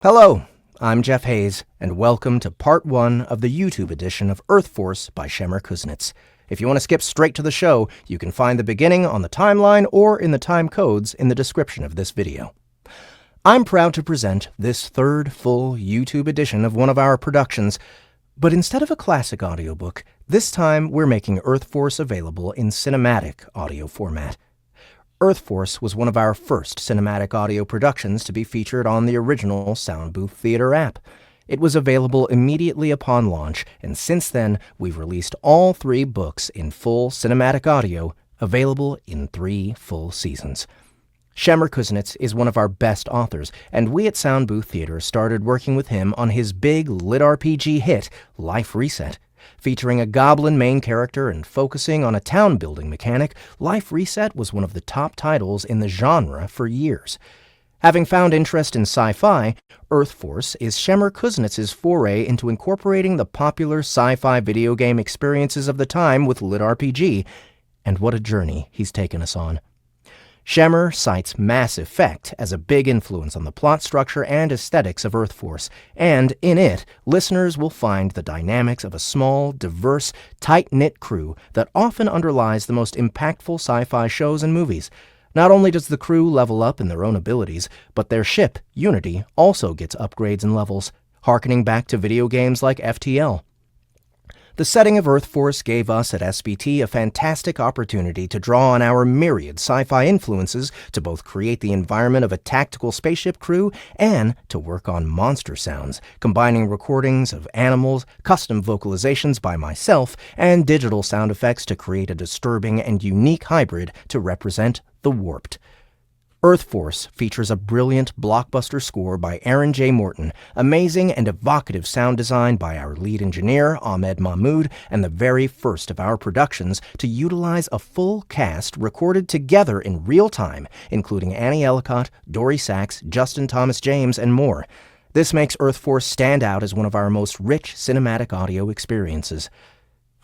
Hello, I'm Jeff Hayes, and welcome to Part 1 of the YouTube edition of Earth Force by Shemer Kuznets. If you want to skip straight to the show, you can find the beginning on the timeline or in the time codes in the description of this video. I'm proud to present this third full YouTube edition of one of our productions, but instead of a classic audiobook, this time we're making Earth Force available in cinematic audio format. Earth Force was one of our first cinematic audio productions to be featured on the original Soundbooth Theater app. It was available immediately upon launch, and since then, we've released all 3 books in full cinematic audio, available in 3 full seasons. Shemer Kuznets is one of our best authors, and we at Soundbooth Theater started working with him on his big LitRPG hit, Life Reset. Featuring a goblin main character and focusing on a town-building mechanic, Life Reset was one of the top titles in the genre for years. Having found interest in sci-fi, Earth Force is Shemer Kuznets' foray into incorporating the popular sci-fi video game experiences of the time with LitRPG, and what a journey he's taken us on. Shemer cites Mass Effect as a big influence on the plot structure and aesthetics of Earth Force, and in it, listeners will find the dynamics of a small, diverse, tight-knit crew that often underlies the most impactful sci-fi shows and movies. Not only does the crew level up in their own abilities, but their ship, Unity, also gets upgrades and levels, harkening back to video games like FTL. The setting of Earth Force gave us at SBT a fantastic opportunity to draw on our myriad sci-fi influences to both create the environment of a tactical spaceship crew and to work on monster sounds, combining recordings of animals, custom vocalizations by myself, and digital sound effects to create a disturbing and unique hybrid to represent the warped. Earth Force features a brilliant blockbuster score by Aaron J. Morton, amazing and evocative sound design by our lead engineer, Ahmed Mahmoud, and the very first of our productions to utilize a full cast recorded together in real time, including Annie Ellicott, Dory Sachs, Justin Thomas James, and more. This makes Earth Force stand out as one of our most rich cinematic audio experiences.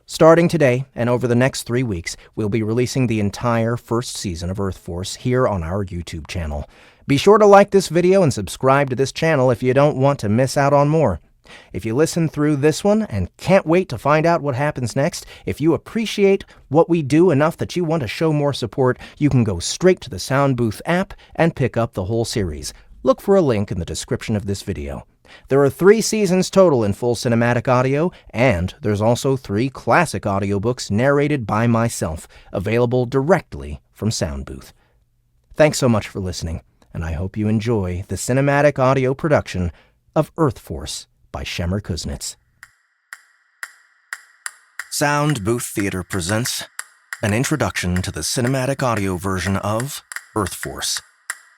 Starting today and over the next 3 weeks, we'll be releasing the entire first season of Earth Force here on our YouTube channel. Be sure to like this video and subscribe to this channel if you don't want to miss out on more. If you listen through this one and can't wait to find out what happens next, if you appreciate what we do enough that you want to show more support, you can go straight to the Soundbooth app and pick up the whole series. Look for a link in the description of this video. There are 3 seasons total in full cinematic audio, and there's also 3 classic audiobooks narrated by myself, available directly from Soundbooth. Thanks so much for listening, and I hope you enjoy the cinematic audio production of Earth Force by Shemer Kuznets. Soundbooth Theater presents an introduction to the cinematic audio version of Earth Force,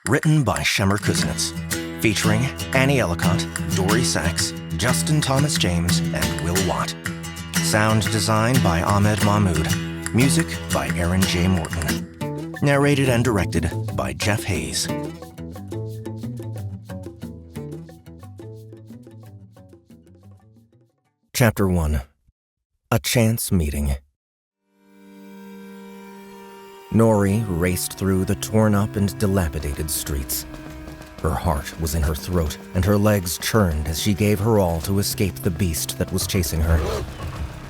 written by Shemer Kuznets. Featuring Annie Ellicott, Dory Sachs, Justin Thomas James, and Will Watt. Sound design by Ahmed Mahmoud. Music by Aaron J. Morton. Narrated and directed by Jeff Hayes. Chapter 1. A Chance Meeting. Nori raced through the torn-up and dilapidated streets. Her heart was in her throat, and her legs churned as she gave her all to escape the beast that was chasing her.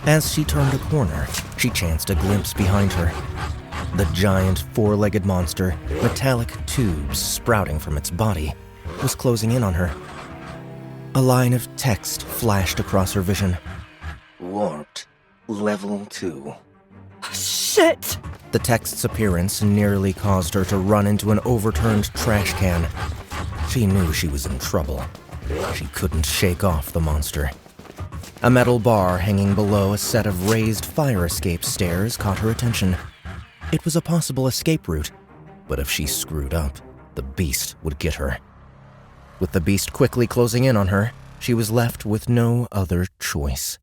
As she turned a corner, she chanced a glimpse behind her. The giant 4-legged monster, metallic tubes sprouting from its body, was closing in on her. A line of text flashed across her vision. Warped. Level 2. Shit! The text's appearance nearly caused her to run into an overturned trash can. She knew she was in trouble. She couldn't shake off the monster. A metal bar hanging below a set of raised fire escape stairs caught her attention. It was a possible escape route, but if she screwed up, the beast would get her. With the beast quickly closing in on her, she was left with no other choice.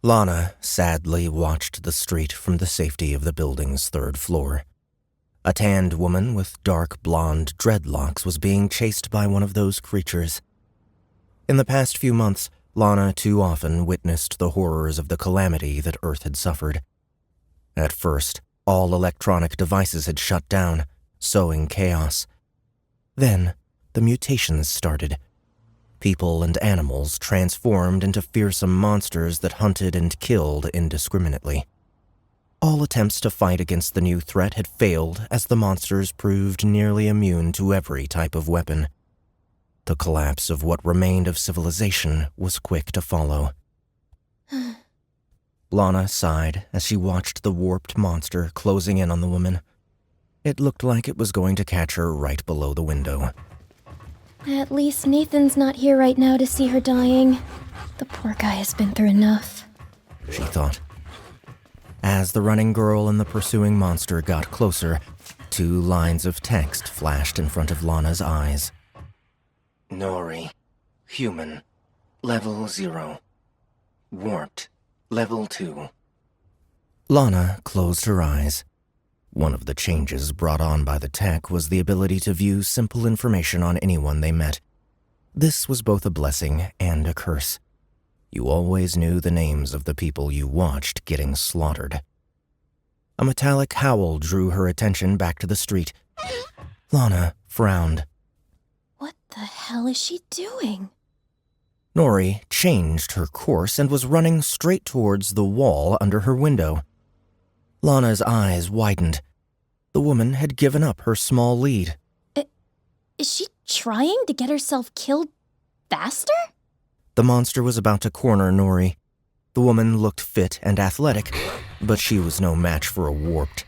Lana sadly watched the street from the safety of the building's 3rd floor. A tanned woman with dark blonde dreadlocks was being chased by one of those creatures. In the past few months, Lana too often witnessed the horrors of the calamity that Earth had suffered. At first, all electronic devices had shut down, sowing chaos. Then, the mutations started. People and animals transformed into fearsome monsters that hunted and killed indiscriminately. All attempts to fight against the new threat had failed as the monsters proved nearly immune to every type of weapon. The collapse of what remained of civilization was quick to follow. Lana sighed as she watched the warped monster closing in on the woman. It looked like it was going to catch her right below the window. At least Nathan's not here right now to see her dying. The poor guy has been through enough, she thought. As the running girl and the pursuing monster got closer, 2 lines of text flashed in front of Lana's eyes. Nori, human, level 0. Warped, level 2. Lana closed her eyes. One of the changes brought on by the tech was the ability to view simple information on anyone they met. This was both a blessing and a curse. You always knew the names of the people you watched getting slaughtered. A metallic howl drew her attention back to the street. Lana frowned. What the hell is she doing? Nori changed her course and was running straight towards the wall under her window. Lana's eyes widened. The woman had given up her small lead. Is she trying to get herself killed faster? The monster was about to corner Nori. The woman looked fit and athletic, but she was no match for a warped.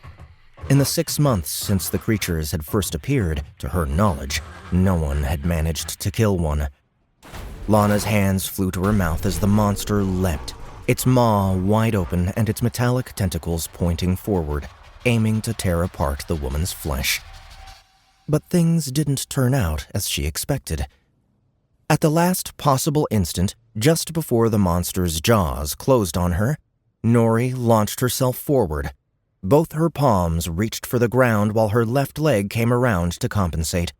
In the 6 months since the creatures had first appeared, to her knowledge, no one had managed to kill one. Lana's hands flew to her mouth as the monster leapt, its maw wide open and its metallic tentacles pointing forward, aiming to tear apart the woman's flesh. But things didn't turn out as she expected. At the last possible instant, just before the monster's jaws closed on her, Nori launched herself forward. Both her palms reached for the ground while her left leg came around to compensate.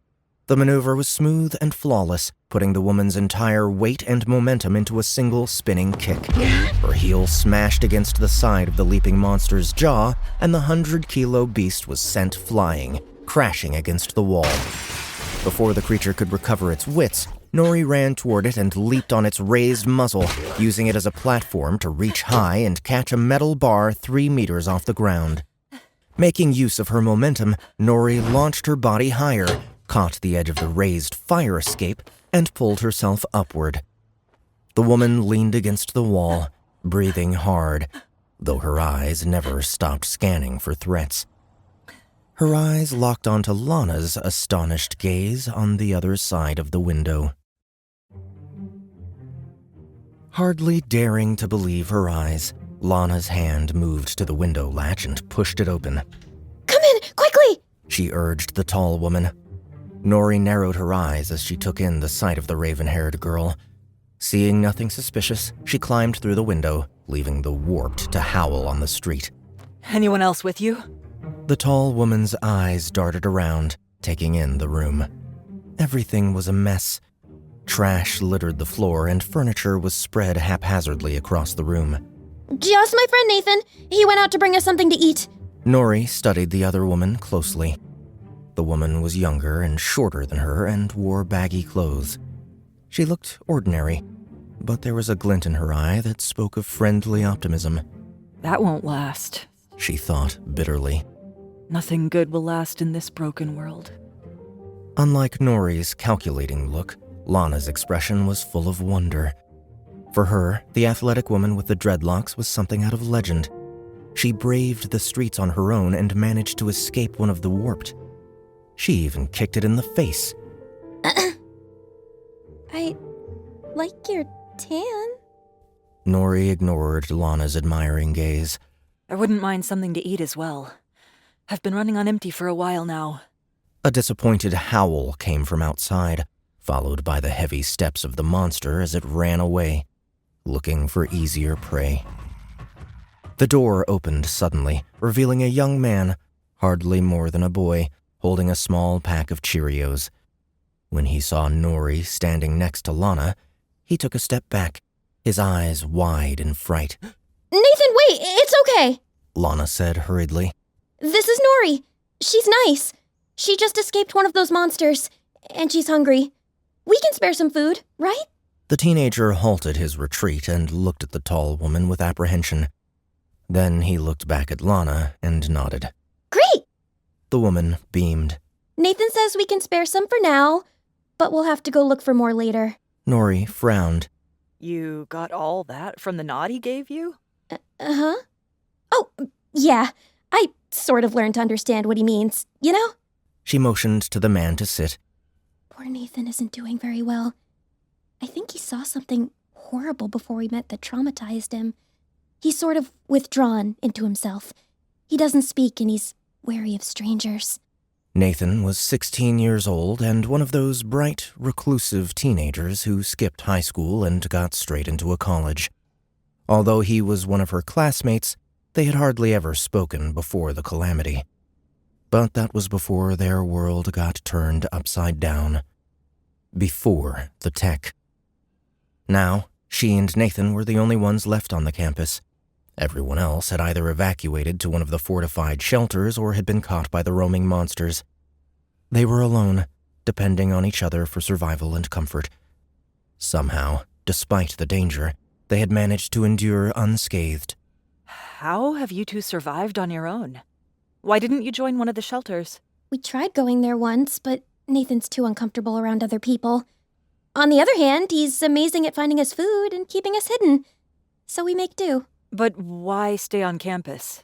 The maneuver was smooth and flawless, putting the woman's entire weight and momentum into a single spinning kick. Her heel smashed against the side of the leaping monster's jaw, and the 100-kilo beast was sent flying, crashing against the wall. Before the creature could recover its wits, Nori ran toward it and leaped on its raised muzzle, using it as a platform to reach high and catch a metal bar 3 meters off the ground. Making use of her momentum, Nori launched her body higher, caught the edge of the raised fire escape, and pulled herself upward. The woman leaned against the wall, breathing hard, though her eyes never stopped scanning for threats. Her eyes locked onto Lana's astonished gaze on the other side of the window. Hardly daring to believe her eyes, Lana's hand moved to the window latch and pushed it open. Come in, quickly! She urged the tall woman. Nori narrowed her eyes as she took in the sight of the raven-haired girl. Seeing nothing suspicious, she climbed through the window, leaving the warped to howl on the street. Anyone else with you? The tall woman's eyes darted around, taking in the room. Everything was a mess. Trash littered the floor and furniture was spread haphazardly across the room. Just my friend Nathan. He went out to bring us something to eat. Nori studied the other woman closely. The woman was younger and shorter than her and wore baggy clothes. She looked ordinary, but there was a glint in her eye that spoke of friendly optimism. That won't last, she thought bitterly. Nothing good will last in this broken world. Unlike Nori's calculating look, Lana's expression was full of wonder. For her, the athletic woman with the dreadlocks was something out of legend. She braved the streets on her own and managed to escape one of the warped. She even kicked it in the face. I like your tan. Nori ignored Lana's admiring gaze. I wouldn't mind something to eat as well. I've been running on empty for a while now. A disappointed howl came from outside, followed by the heavy steps of the monster as it ran away, looking for easier prey. The door opened suddenly, revealing a young man, hardly more than a boy, holding a small pack of Cheerios. When he saw Nori standing next to Lana, he took a step back, his eyes wide in fright. Nathan, wait! It's okay! Lana said hurriedly. This is Nori. She's nice. She just escaped one of those monsters. and she's hungry. We can spare some food, right? The teenager halted his retreat and looked at the tall woman with apprehension. Then he looked back at Lana and nodded. Great! The woman beamed. Nathan says we can spare some for now, but we'll have to go look for more later. Nori frowned. You got all that from the nod he gave you? Uh-huh. Oh, yeah. I sort of learned to understand what he means, you know? She motioned to the man to sit. Poor Nathan isn't doing very well. I think he saw something horrible before we met that traumatized him. He's sort of withdrawn into himself. He doesn't speak and he's wary of strangers. Nathan was 16 years old and one of those bright, reclusive teenagers who skipped high school and got straight into a college. Although he was one of her classmates, they had hardly ever spoken before the calamity. But that was before their world got turned upside down. Before the tech. Now, she and Nathan were the only ones left on the campus. Everyone else had either evacuated to one of the fortified shelters or had been caught by the roaming monsters. They were alone, depending on each other for survival and comfort. Somehow, despite the danger, they had managed to endure unscathed. How have you two survived on your own? Why didn't you join one of the shelters? We tried going there once, but Nathan's too uncomfortable around other people. On the other hand, he's amazing at finding us food and keeping us hidden. So we make do. But why stay on campus?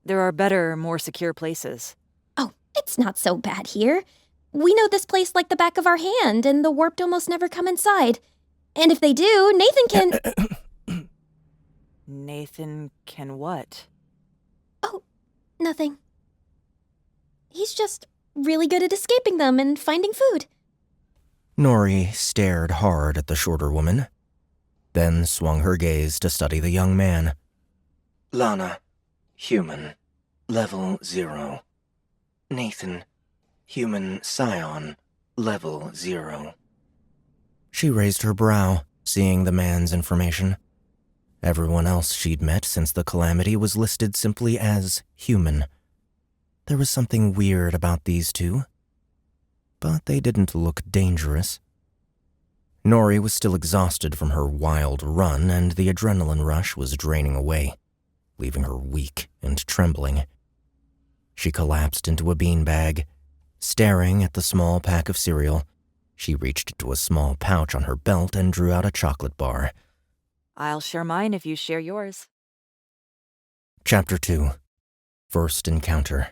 There are better, more secure places. Oh, it's not so bad here. We know this place like the back of our hand, and the warped almost never come inside. And if they do, Nathan can... Nathan can what? Oh, nothing. He's just really good at escaping them and finding food. Nori stared hard at the shorter woman, then swung her gaze to study the young man. Lana, human, level 0. Nathan, human scion, level 0. She raised her brow, seeing the man's information. Everyone else she'd met since the calamity was listed simply as human. There was something weird about these two, but they didn't look dangerous. Nori was still exhausted from her wild run, and the adrenaline rush was draining away, leaving her weak and trembling. She collapsed into a beanbag, staring at the small pack of cereal. She reached into a small pouch on her belt and drew out a chocolate bar. I'll share mine if you share yours. Chapter 2. First Encounter.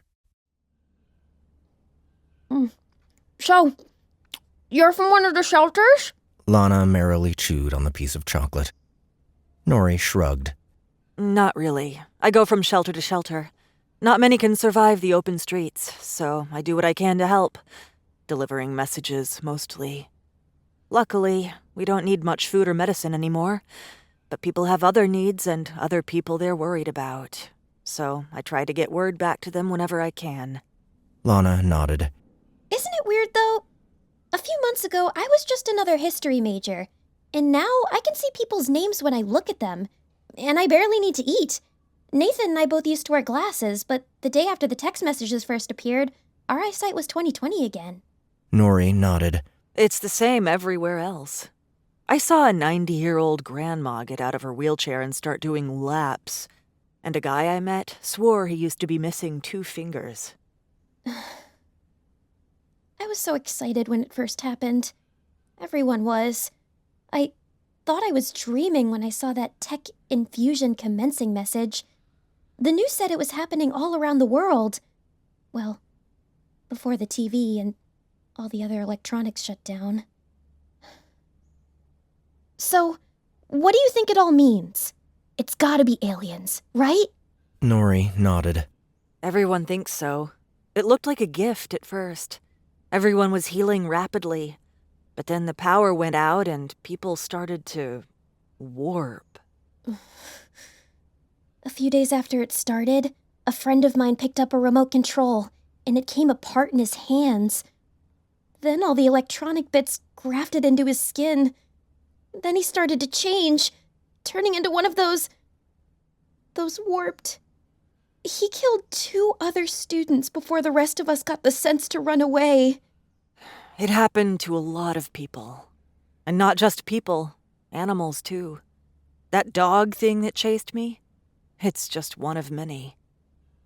So, you're from one of the shelters? Lana merrily chewed on the piece of chocolate. Nori shrugged. Not really. I go from shelter to shelter. Not many can survive the open streets, so I do what I can to help. Delivering messages, mostly. Luckily, we don't need much food or medicine anymore. But people have other needs and other people they're worried about. So I try to get word back to them whenever I can. Lana nodded. Isn't it weird, though? A few months ago, I was just another history major. And now I can see people's names when I look at them. And I barely need to eat. Nathan and I both used to wear glasses, but the day after the text messages first appeared, our eyesight was 20/20 again. Nori nodded. It's the same everywhere else. I saw a 90-year-old grandma get out of her wheelchair and start doing laps. And a guy I met swore he used to be missing 2 fingers. I was so excited when it first happened. Everyone was. I thought I was dreaming when I saw that tech Infusion commencing message. The news said it was happening all around the world. Well, before the TV and all the other electronics shut down. So, what do you think it all means? It's gotta be aliens, right? Nori nodded. Everyone thinks so. It looked like a gift at first. Everyone was healing rapidly. But then the power went out and people started to warp. A few days after it started, a friend of mine picked up a remote control, and it came apart in his hands. Then all the electronic bits grafted into his skin. Then he started to change, turning into one of those warped. He killed 2 other students before the rest of us got the sense to run away. It happened to a lot of people. And not just people, animals too. That dog thing that chased me? It's just one of many.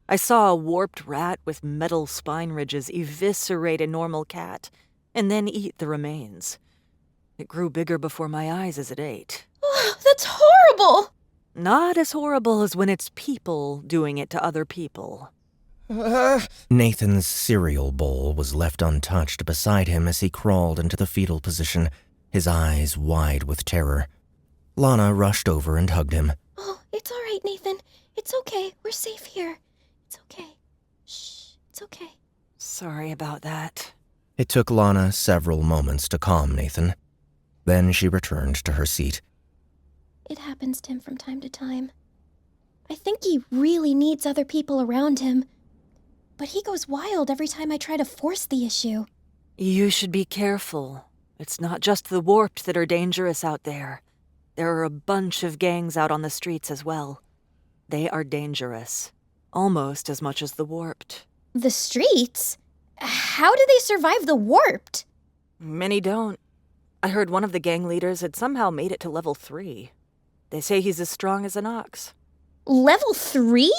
I saw a warped rat with metal spine ridges eviscerate a normal cat, and then eat the remains. It grew bigger before my eyes as it ate. Oh, that's horrible! Not as horrible as when it's people doing it to other people. Nathan's cereal bowl was left untouched beside him as he crawled into the fetal position, his eyes wide with terror. Lana rushed over and hugged him. Oh, it's all right, Nathan. It's okay. We're safe here. It's okay. Shh, it's okay. Sorry about that. It took Lana several moments to calm Nathan. Then she returned to her seat. It happens to him from time to time. I think he really needs other people around him. But he goes wild every time I try to force the issue. You should be careful. It's not just the warped that are dangerous out there. There are a bunch of gangs out on the streets as well. They are dangerous. Almost as much as the warped. The streets? How do they survive the warped? Many don't. I heard one of the gang leaders had somehow made it to level 3. They say he's as strong as an ox. Level 3?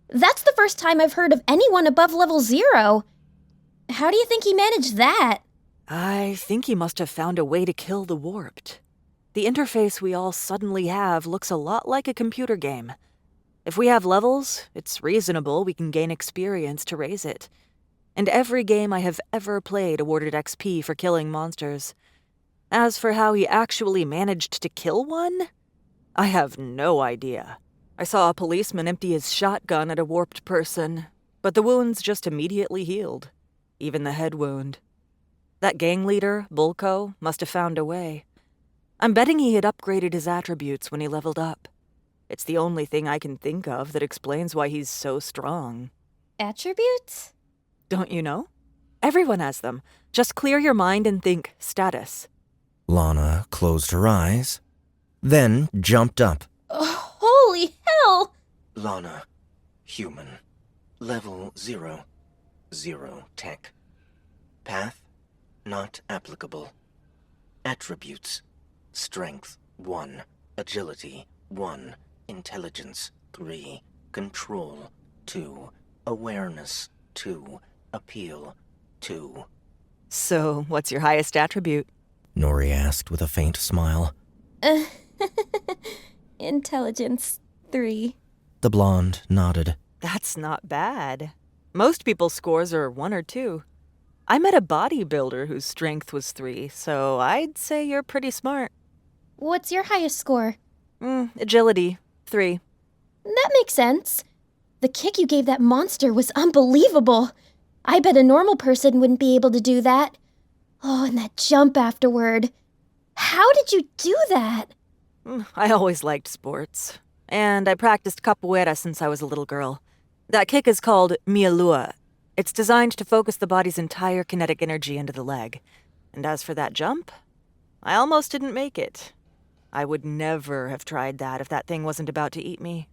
That's the first time I've heard of anyone above level 0. How do you think he managed that? I think he must have found a way to kill the warped. The interface we all suddenly have looks a lot like a computer game. If we have levels, it's reasonable we can gain experience to raise it. And every game I have ever played awarded XP for killing monsters. As for how he actually managed to kill one, I have no idea. I saw a policeman empty his shotgun at a warped person, but the wounds just immediately healed. Even the head wound. That gang leader, Bulko, must have found a way. I'm betting he had upgraded his attributes when he leveled up. It's the only thing I can think of that explains why he's so strong. Attributes? Don't you know? Everyone has them. Just clear your mind and think status. Lana closed her eyes, then jumped up. Oh, holy hell! Lana, human, level 0, 0 tech. Path, not applicable. Attributes, strength 1, agility 1, intelligence 3, control 2, awareness 2, appeal 2. So, what's your highest attribute? Nori asked with a faint smile. Intelligence 3. The blonde nodded. That's not bad. Most people's scores are 1 or 2. I met a bodybuilder whose strength was 3, so I'd say you're pretty smart. What's your highest score? Agility, 3. That makes sense. The kick you gave that monster was unbelievable. I bet a normal person wouldn't be able to do that. Oh, and that jump afterward. How did you do that? I always liked sports. And I practiced capoeira since I was a little girl. That kick is called mialua. It's designed to focus the body's entire kinetic energy into the leg. And as for that jump, I almost didn't make it. I would never have tried that if that thing wasn't about to eat me.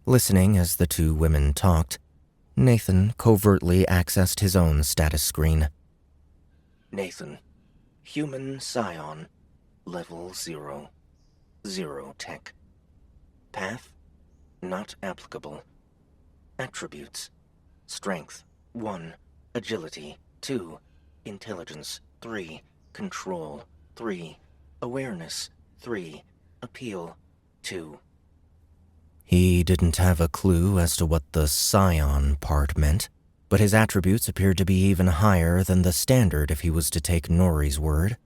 Listening as the two women talked, Nathan covertly accessed his own status screen. Nathan, human scion, level 0, 0 tech. Path, not applicable. Attributes, strength 1, agility 2, intelligence 3, control 3, awareness 3, appeal 2. He didn't have a clue as to what the scion part meant, but his attributes appeared to be even higher than the standard if he was to take Nori's word.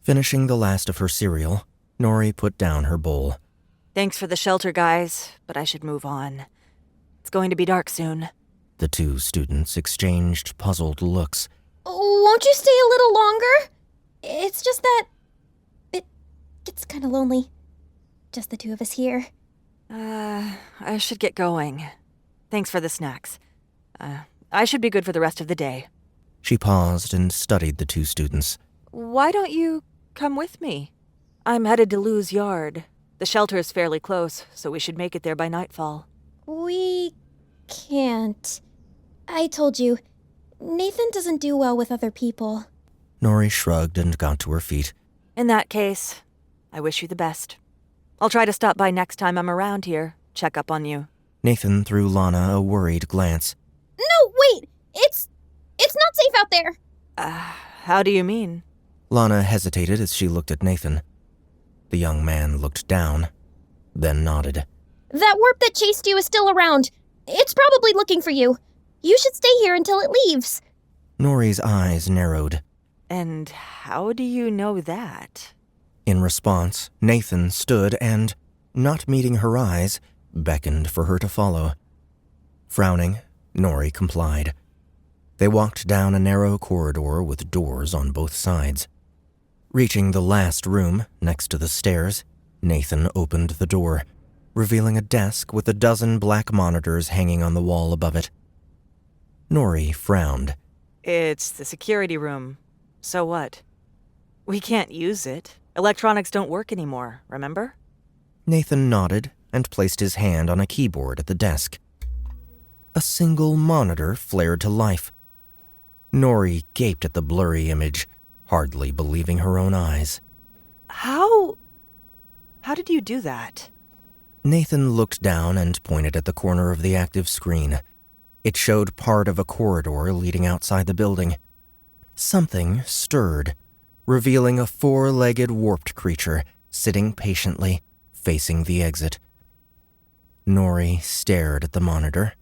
Finishing the last of her cereal, Nori put down her bowl. Thanks for the shelter, guys, but I should move on. It's going to be dark soon. The two students exchanged puzzled looks. Won't you stay a little longer? It's just that... it gets kind of lonely. Just the two of us here. I should get going. Thanks for the snacks. I should be good for the rest of the day. She paused and studied the two students. Why don't you come with me? I'm headed to Lou's yard. The shelter is fairly close, so we should make it there by nightfall. We can't. I told you, Nathan doesn't do well with other people. Nori shrugged and got to her feet. In that case, I wish you the best. I'll try to stop by next time I'm around here, check up on you. Nathan threw Lana a worried glance. No, wait! It's not safe out there! How do you mean? Lana hesitated as she looked at Nathan. The young man looked down, then nodded. That warp that chased you is still around. It's probably looking for you. You should stay here until it leaves. Nori's eyes narrowed. And how do you know that? In response, Nathan stood and, not meeting her eyes, beckoned for her to follow. Frowning, Nori complied. They walked down a narrow corridor with doors on both sides. Reaching the last room, next to the stairs, Nathan opened the door, revealing a desk with a dozen black monitors hanging on the wall above it. Nori frowned. It's the security room. So what? We can't use it. Electronics don't work anymore, remember? Nathan nodded and placed his hand on a keyboard at the desk. A single monitor flared to life. Nori gaped at the blurry image, hardly believing her own eyes. How did you do that? Nathan looked down and pointed at the corner of the active screen. It showed part of a corridor leading outside the building. Something stirred, revealing a four-legged warped creature sitting patiently, facing the exit. Nori stared at the monitor,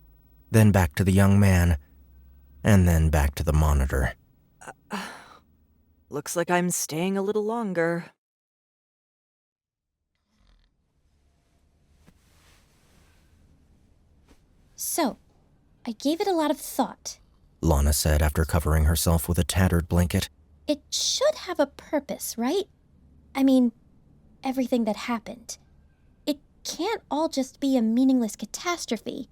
then back to the young man, and then back to the monitor. Looks like I'm staying a little longer. So, I gave it a lot of thought. Lana said after covering herself with a tattered blanket. It should have a purpose, right? I mean, everything that happened. It can't all just be a meaningless catastrophe.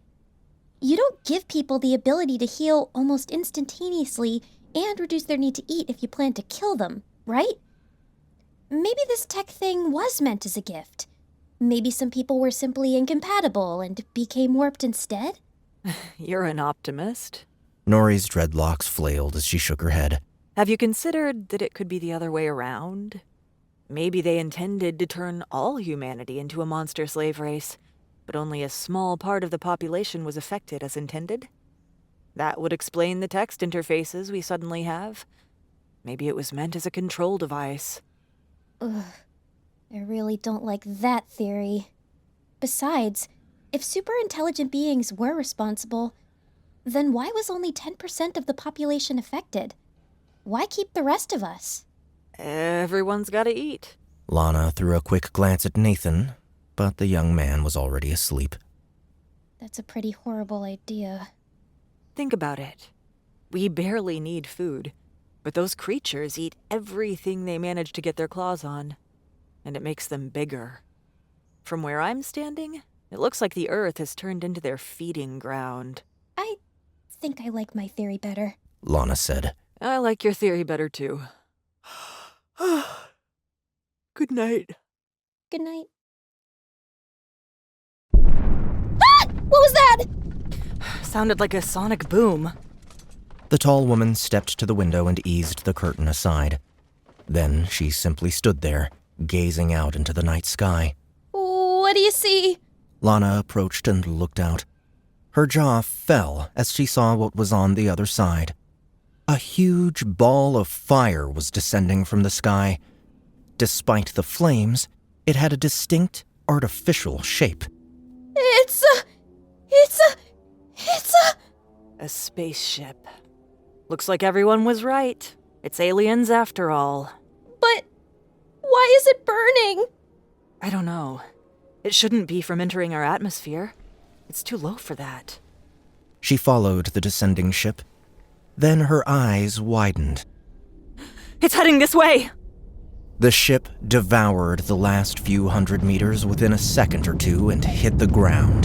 You don't give people the ability to heal almost instantaneously and reduce their need to eat if you plan to kill them, right? Maybe this tech thing was meant as a gift. Maybe some people were simply incompatible and became warped instead? You're an optimist. Nori's dreadlocks flailed as she shook her head. Have you considered that it could be the other way around? Maybe they intended to turn all humanity into a monster slave race, but only a small part of the population was affected as intended? That would explain the text interfaces we suddenly have. Maybe it was meant as a control device. Ugh, I really don't like that theory. Besides, if super-intelligent beings were responsible, then why was only 10% of the population affected? Why keep the rest of us? Everyone's gotta eat. Lana threw a quick glance at Nathan, but the young man was already asleep. That's a pretty horrible idea. Think about it. We barely need food, but those creatures eat everything they manage to get their claws on, and it makes them bigger. From where I'm standing, it looks like the Earth has turned into their feeding ground. I think I like my theory better. Lana said. I like your theory better, too. Good night. Good night. Ah! What was that? Sounded like a sonic boom. The tall woman stepped to the window and eased the curtain aside. Then she simply stood there, gazing out into the night sky. What do you see? Lana approached and looked out. Her jaw fell as she saw what was on the other side. A huge ball of fire was descending from the sky. Despite the flames, it had a distinct, artificial shape. It's A spaceship. Looks like everyone was right. It's aliens after all. But why is it burning? I don't know. It shouldn't be from entering our atmosphere. It's too low for that. She followed the descending ship. Then her eyes widened. It's heading this way! The ship devoured the last few hundred meters within a second or two and hit the ground.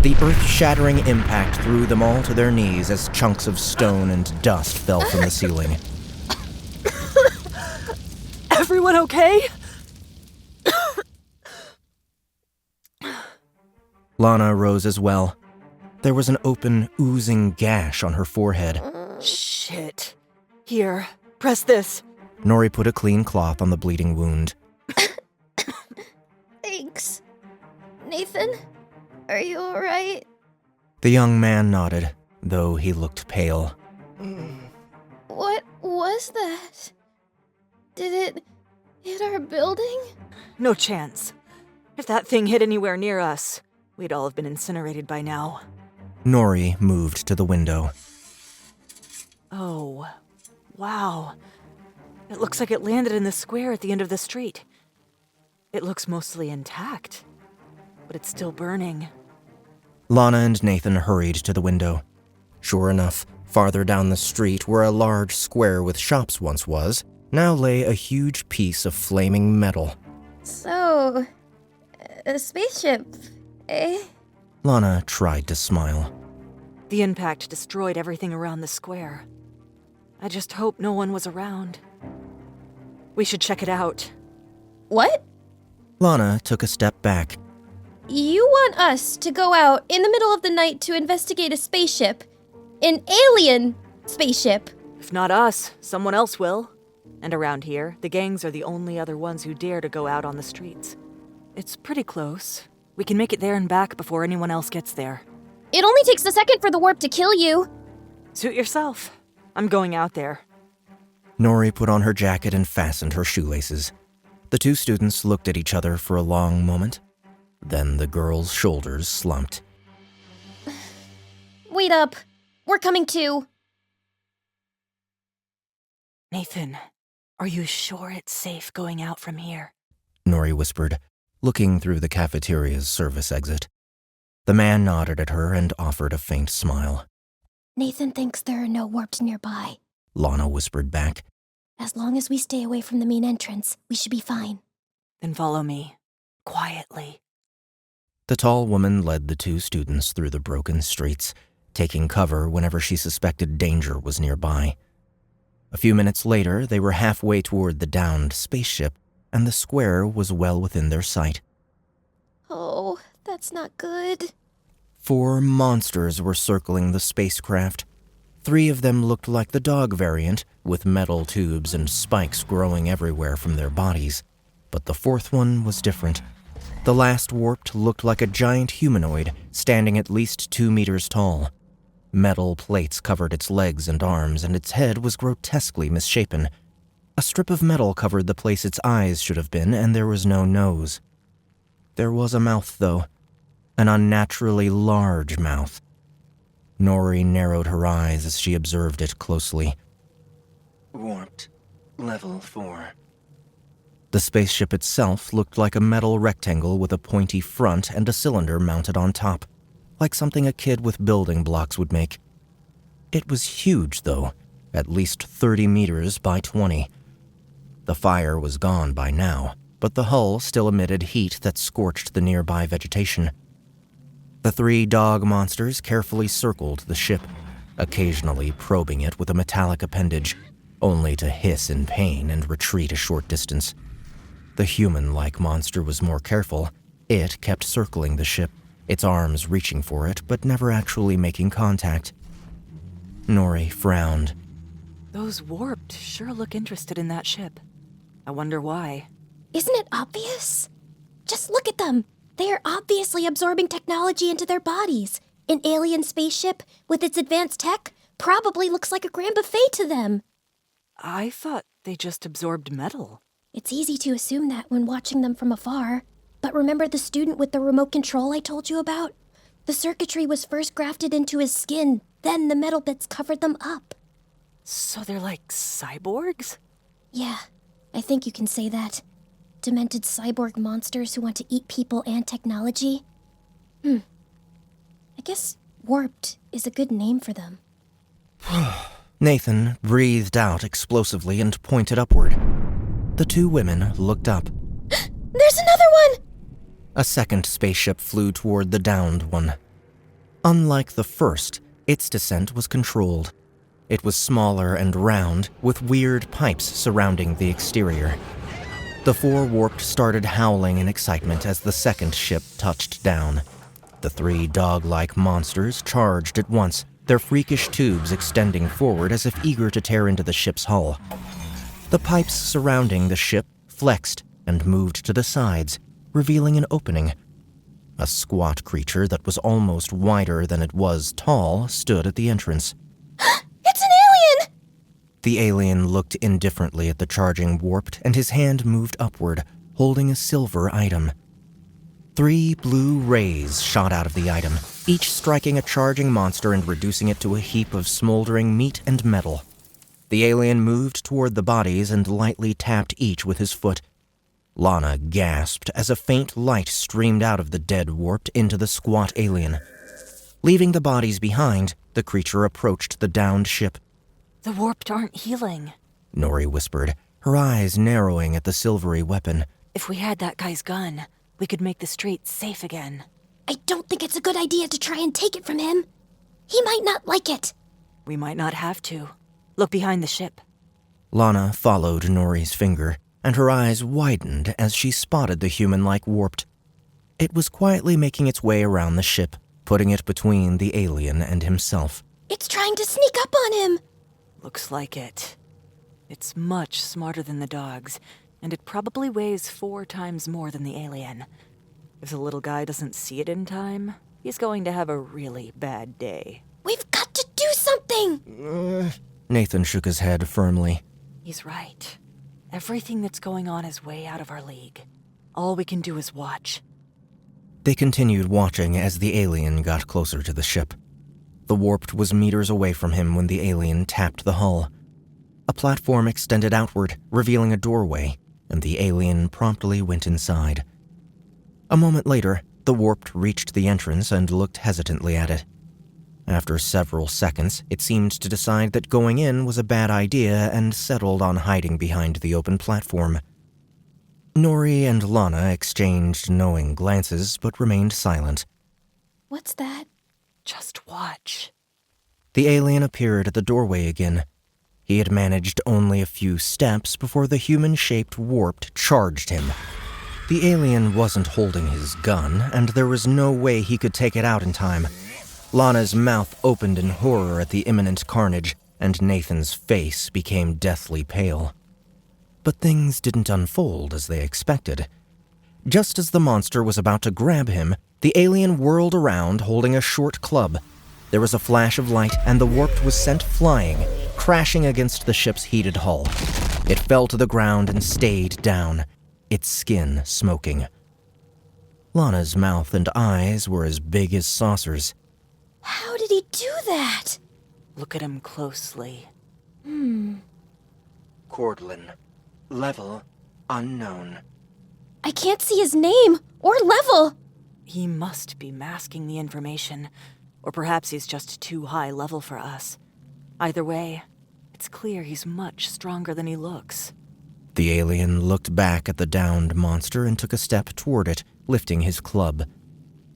The earth-shattering impact threw them all to their knees as chunks of stone and dust fell from the ceiling. Everyone okay? Lana rose as well. There was an open, oozing gash on her forehead. Shit. Here, Press this. Nori put a clean cloth on the bleeding wound. Thanks. Nathan, are you alright? The young man nodded, though he looked pale. What was that? Did it hit our building? No chance. If that thing hit anywhere near us, we'd all have been incinerated by now. Nori moved to the window. Oh, wow. It looks like it landed in the square at the end of the street. It looks mostly intact, but it's still burning. Lana and Nathan hurried to the window. Sure enough, farther down the street, where a large square with shops once was, now lay a huge piece of flaming metal. So, a spaceship, eh? Lana tried to smile. The impact destroyed everything around the square. I just hope no one was around. We should check it out. What? Lana took a step back. You want us to go out in the middle of the night to investigate a spaceship? An alien spaceship? If not us, someone else will. And around here, the gangs are the only other ones who dare to go out on the streets. It's pretty close. We can make it there and back before anyone else gets there. It only takes a second for the warp to kill you. Suit yourself. I'm going out there. Nori put on her jacket and fastened her shoelaces. The two students looked at each other for a long moment. Then the girl's shoulders slumped. Wait up. We're coming too. Nathan, are you sure it's safe going out from here? Nori whispered, looking through the cafeteria's service exit. The man nodded at her and offered a faint smile. Nathan thinks there are no warps nearby. Lana whispered back. As long as we stay away from the main entrance, we should be fine. Then follow me. Quietly. The tall woman led the two students through the broken streets, taking cover whenever she suspected danger was nearby. A few minutes later, they were halfway toward the downed spaceship, and the square was well within their sight. Oh, that's not good. 4 monsters were circling the spacecraft. 3 of them looked like the dog variant, with metal tubes and spikes growing everywhere from their bodies. But the 4th one was different. The last warped looked like a giant humanoid, standing at least 2 meters tall. Metal plates covered its legs and arms, and its head was grotesquely misshapen. A strip of metal covered the place its eyes should have been, and there was no nose. There was a mouth, though. An unnaturally large mouth. Nori narrowed her eyes as she observed it closely. Warped. Level 4. The spaceship itself looked like a metal rectangle with a pointy front and a cylinder mounted on top, like something a kid with building blocks would make. It was huge, though, at least 30 meters by 20. The fire was gone by now, but the hull still emitted heat that scorched the nearby vegetation. The 3 dog monsters carefully circled the ship, occasionally probing it with a metallic appendage, only to hiss in pain and retreat a short distance. The human-like monster was more careful. It kept circling the ship, its arms reaching for it, but never actually making contact. Nori frowned. Those warped sure look interested in that ship. I wonder why. Isn't it obvious? Just look at them. They are obviously absorbing technology into their bodies. An alien spaceship with its advanced tech probably looks like a grand buffet to them. I thought they just absorbed metal. It's easy to assume that when watching them from afar. But remember the student with the remote control I told you about? The circuitry was first grafted into his skin, then the metal bits covered them up. So they're like cyborgs? Yeah, I think you can say that. Demented cyborg monsters who want to eat people and technology. I guess warped is a good name for them. Nathan breathed out explosively and pointed upward. The 2 women looked up. There's another one! A second spaceship flew toward the downed one. Unlike the first, its descent was controlled. It was smaller and round, with weird pipes surrounding the exterior. The 4 warped started howling in excitement as the second ship touched down. The 3 dog-like monsters charged at once, their freakish tubes extending forward as if eager to tear into the ship's hull. The pipes surrounding the ship flexed and moved to the sides, revealing an opening. A squat creature that was almost wider than it was tall stood at the entrance. It's an alien! The alien looked indifferently at the charging warped, and his hand moved upward, holding a silver item. 3 blue rays shot out of the item, each striking a charging monster and reducing it to a heap of smoldering meat and metal. The alien moved toward the bodies and lightly tapped each with his foot. Lana gasped as a faint light streamed out of the dead warped into the squat alien. Leaving the bodies behind, the creature approached the downed ship. The warped aren't healing. Nori whispered, her eyes narrowing at the silvery weapon. If we had that guy's gun, we could make the streets safe again. I don't think it's a good idea to try and take it from him. He might not like it. We might not have to. Look behind the ship. Lana followed Nori's finger, and her eyes widened as she spotted the human-like warped. It was quietly making its way around the ship, putting it between the alien and himself. It's trying to sneak up on him. Looks like it. It's much smarter than the dogs, and it probably weighs 4 times more than the alien. If the little guy doesn't see it in time, he's going to have a really bad day. We've got to do something! Nathan shook his head firmly. He's right. Everything that's going on is way out of our league. All we can do is watch. They continued watching as the alien got closer to the ship. The warped was meters away from him when the alien tapped the hull. A platform extended outward, revealing a doorway, and the alien promptly went inside. A moment later, the warped reached the entrance and looked hesitantly at it. After several seconds, it seemed to decide that going in was a bad idea and settled on hiding behind the open platform. Nori and Lana exchanged knowing glances but remained silent. What's that? Just watch. The alien appeared at the doorway again. He had managed only a few steps before the human-shaped warped charged him. The alien wasn't holding his gun, and there was no way he could take it out in time. Lana's mouth opened in horror at the imminent carnage, and Nathan's face became deathly pale. But things didn't unfold as they expected. Just as the monster was about to grab him, the alien whirled around holding a short club. There was a flash of light, and the warped was sent flying, crashing against the ship's heated hull. It fell to the ground and stayed down, its skin smoking. Lana's mouth and eyes were as big as saucers. How did he do that? Look at him closely. Cordlin. Level unknown. I can't see his name or level. He must be masking the information, or perhaps he's just too high level for us. Either way, it's clear he's much stronger than he looks. The alien looked back at the downed monster and took a step toward it, lifting his club.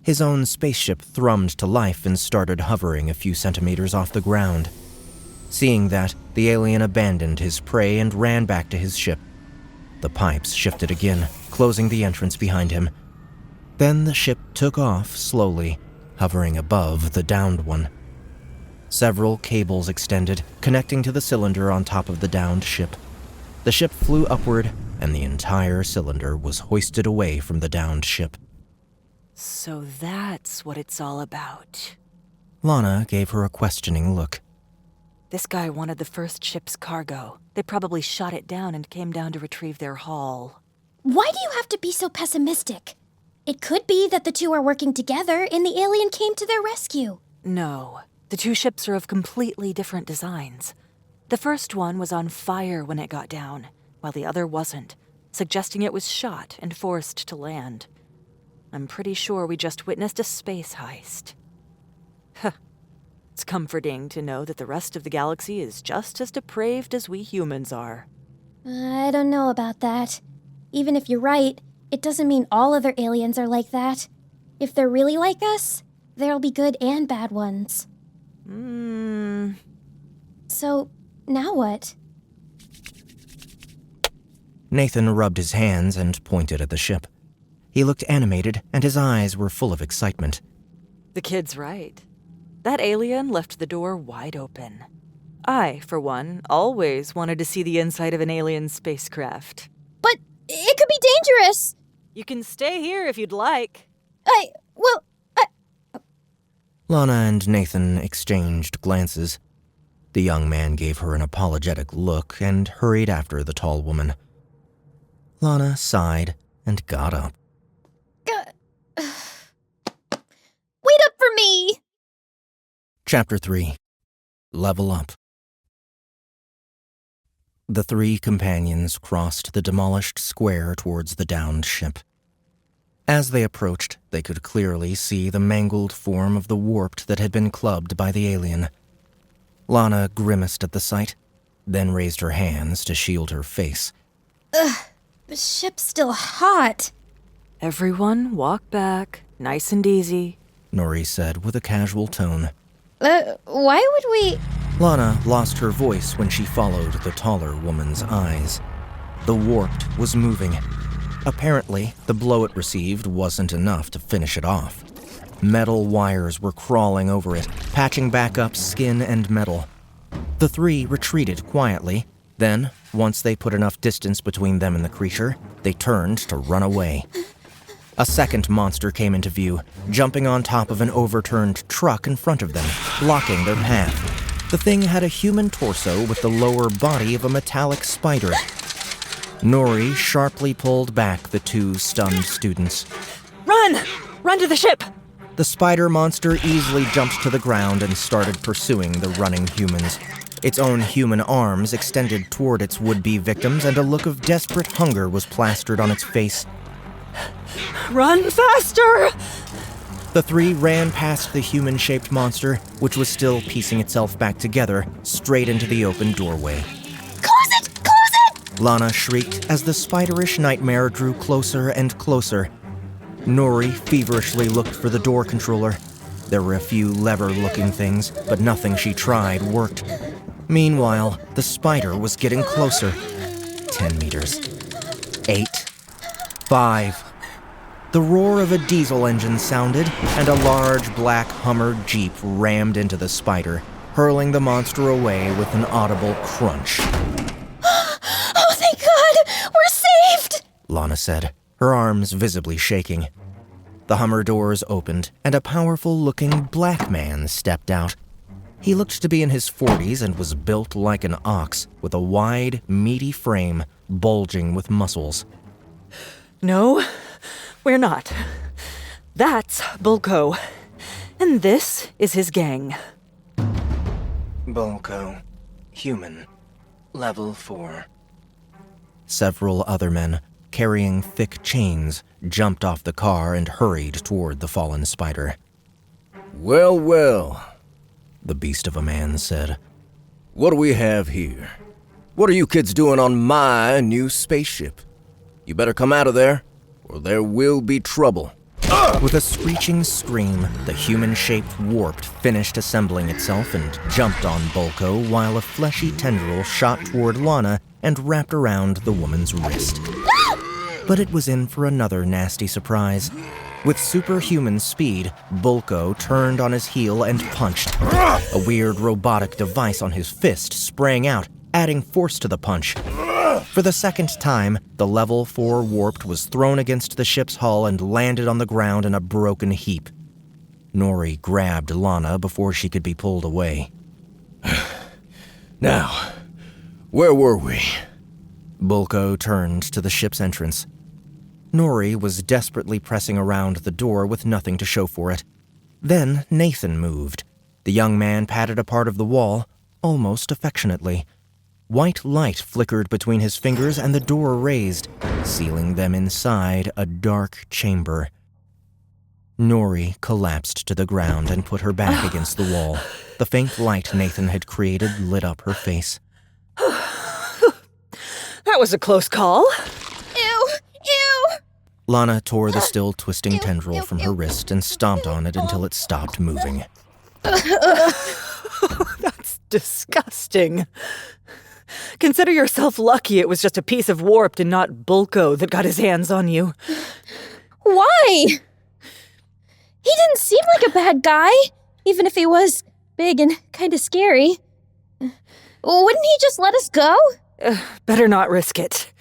His own spaceship thrummed to life and started hovering a few centimeters off the ground. Seeing that, the alien abandoned his prey and ran back to his ship. The pipes shifted again, closing the entrance behind him. Then the ship took off slowly, hovering above the downed one. Several cables extended, connecting to the cylinder on top of the downed ship. The ship flew upward, and the entire cylinder was hoisted away from the downed ship. So that's what it's all about. Lana gave her a questioning look. This guy wanted the first ship's cargo. They probably shot it down and came down to retrieve their haul. Why do you have to be so pessimistic? It could be that the two are working together and the alien came to their rescue. No, the 2 ships are of completely different designs. The first one was on fire when it got down, while the other wasn't, suggesting it was shot and forced to land. I'm pretty sure we just witnessed a space heist. Huh. It's comforting to know that the rest of the galaxy is just as depraved as we humans are. I don't know about that. Even if you're right, it doesn't mean all other aliens are like that. If they're really like us, there'll be good and bad ones. So, now what? Nathan rubbed his hands and pointed at the ship. He looked animated, and his eyes were full of excitement. The kid's right. That alien left the door wide open. I, for one, always wanted to see the inside of an alien spacecraft. But it could be dangerous. You can stay here if you'd like. Lana and Nathan exchanged glances. The young man gave her an apologetic look and hurried after the tall woman. Lana sighed and got up. Wait up for me! Chapter 3. Level Up. The three companions crossed the demolished square towards the downed ship. As they approached, they could clearly see the mangled form of the warped that had been clubbed by the alien. Lana grimaced at the sight, then raised her hands to shield her face. The ship's still hot. Everyone walk back, nice and easy, Nori said with a casual tone. Why would we... Lana lost her voice when she followed the taller woman's eyes. The warped was moving. Apparently, the blow it received wasn't enough to finish it off. Metal wires were crawling over it, patching back up skin and metal. The three retreated quietly. Then, once they put enough distance between them and the creature, they turned to run away. A second monster came into view, jumping on top of an overturned truck in front of them, blocking their path. The thing had a human torso with the lower body of a metallic spider. Nori sharply pulled back the two stunned students. Run! Run to the ship! The spider monster easily jumped to the ground and started pursuing the running humans. Its own human arms extended toward its would-be victims, and a look of desperate hunger was plastered on its face. Run faster! The three ran past the human-shaped monster, which was still piecing itself back together, straight into the open doorway. Close it! Close it! Lana shrieked as the spiderish nightmare drew closer and closer. Nori feverishly looked for the door controller. There were a few lever-looking things, but nothing she tried worked. Meanwhile, the spider was getting closer. 10 meters. 8. 5. The roar of a diesel engine sounded, and a large black Hummer Jeep rammed into the spider, hurling the monster away with an audible crunch. Oh, thank God! We're saved! Lana said, her arms visibly shaking. The Hummer doors opened, and a powerful-looking black man stepped out. He looked to be in his 40s and was built like an ox, with a wide, meaty frame, bulging with muscles. No, we're not. That's Bulko. And this is his gang. Bulko. Human. Level 4. Several other men, carrying thick chains, jumped off the car and hurried toward the fallen spider. Well, well, The beast of a man said. what do we have here? What are you kids doing on my new spaceship? You better come out of there, or there will be trouble. With a screeching scream, the human-shaped warped finished assembling itself and jumped on Bulko while a fleshy tendril shot toward Lana and wrapped around the woman's wrist. But it was in for another nasty surprise. With superhuman speed, Bulko turned on his heel and punched. A weird robotic device on his fist sprang out, adding force to the punch. For the second time, the Level 4 warped was thrown against the ship's hull and landed on the ground in a broken heap. Nori grabbed Lana before she could be pulled away. Now, where were we? Bulko turned to the ship's entrance. Nori was desperately pressing around the door with nothing to show for it. Then Nathan moved. The young man patted a part of the wall, almost affectionately. White light flickered between his fingers and the door raised, sealing them inside a dark chamber. Nori collapsed to the ground and put her back against the wall. The faint light Nathan had created lit up her face. That was a close call. Ew! Ew! Lana tore the still twisting tendril from her wrist and stomped on it until it stopped moving. That's disgusting. Consider yourself lucky it was just a piece of warped and not Bulko that got his hands on you. Why? He didn't seem like a bad guy, even if he was big and kind of scary. Wouldn't he just let us go? Better not risk it.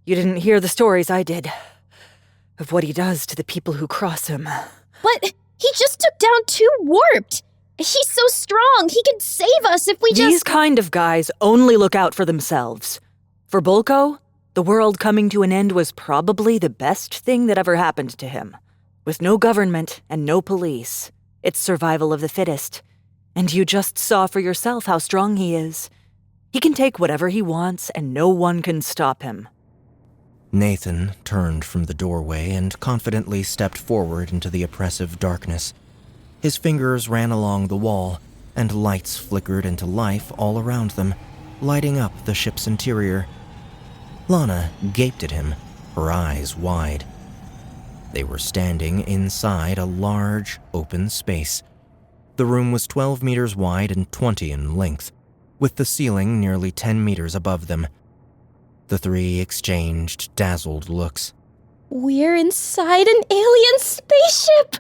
You didn't hear the stories I did of what he does to the people who cross him. But he just took down 2 warped. He's so strong. He can save us if we just... These kind of guys only look out for themselves. For Bulko, the world coming to an end was probably the best thing that ever happened to him. With no government and no police, it's survival of the fittest. And you just saw for yourself how strong he is. He can take whatever he wants, and no one can stop him. Nathan turned from the doorway and confidently stepped forward into the oppressive darkness. His fingers ran along the wall, and lights flickered into life all around them, lighting up the ship's interior. Lana gaped at him, her eyes wide. They were standing inside a large, open space. The room was 12 meters wide and 20 in length, with the ceiling nearly 10 meters above them. The 3 exchanged dazzled looks. We're inside an alien spaceship!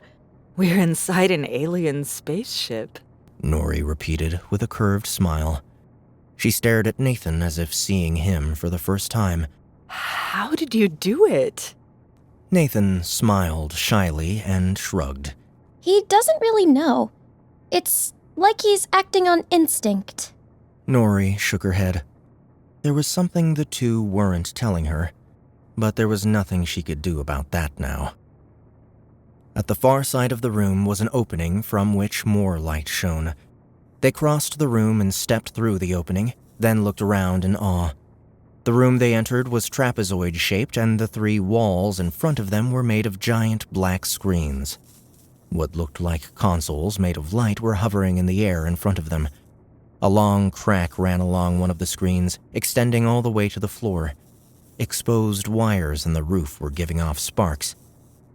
We're inside an alien spaceship, Nori repeated with a curved smile. She stared at Nathan as if seeing him for the first time. How did you do it? Nathan smiled shyly and shrugged. He doesn't really know. It's like he's acting on instinct. Nori shook her head. There was something the 2 weren't telling her, but there was nothing she could do about that now. At the far side of the room was an opening from which more light shone. They crossed the room and stepped through the opening, then looked around in awe. The room they entered was trapezoid-shaped, and the 3 walls in front of them were made of giant black screens. What looked like consoles made of light were hovering in the air in front of them. A long crack ran along one of the screens, extending all the way to the floor. Exposed wires in the roof were giving off sparks.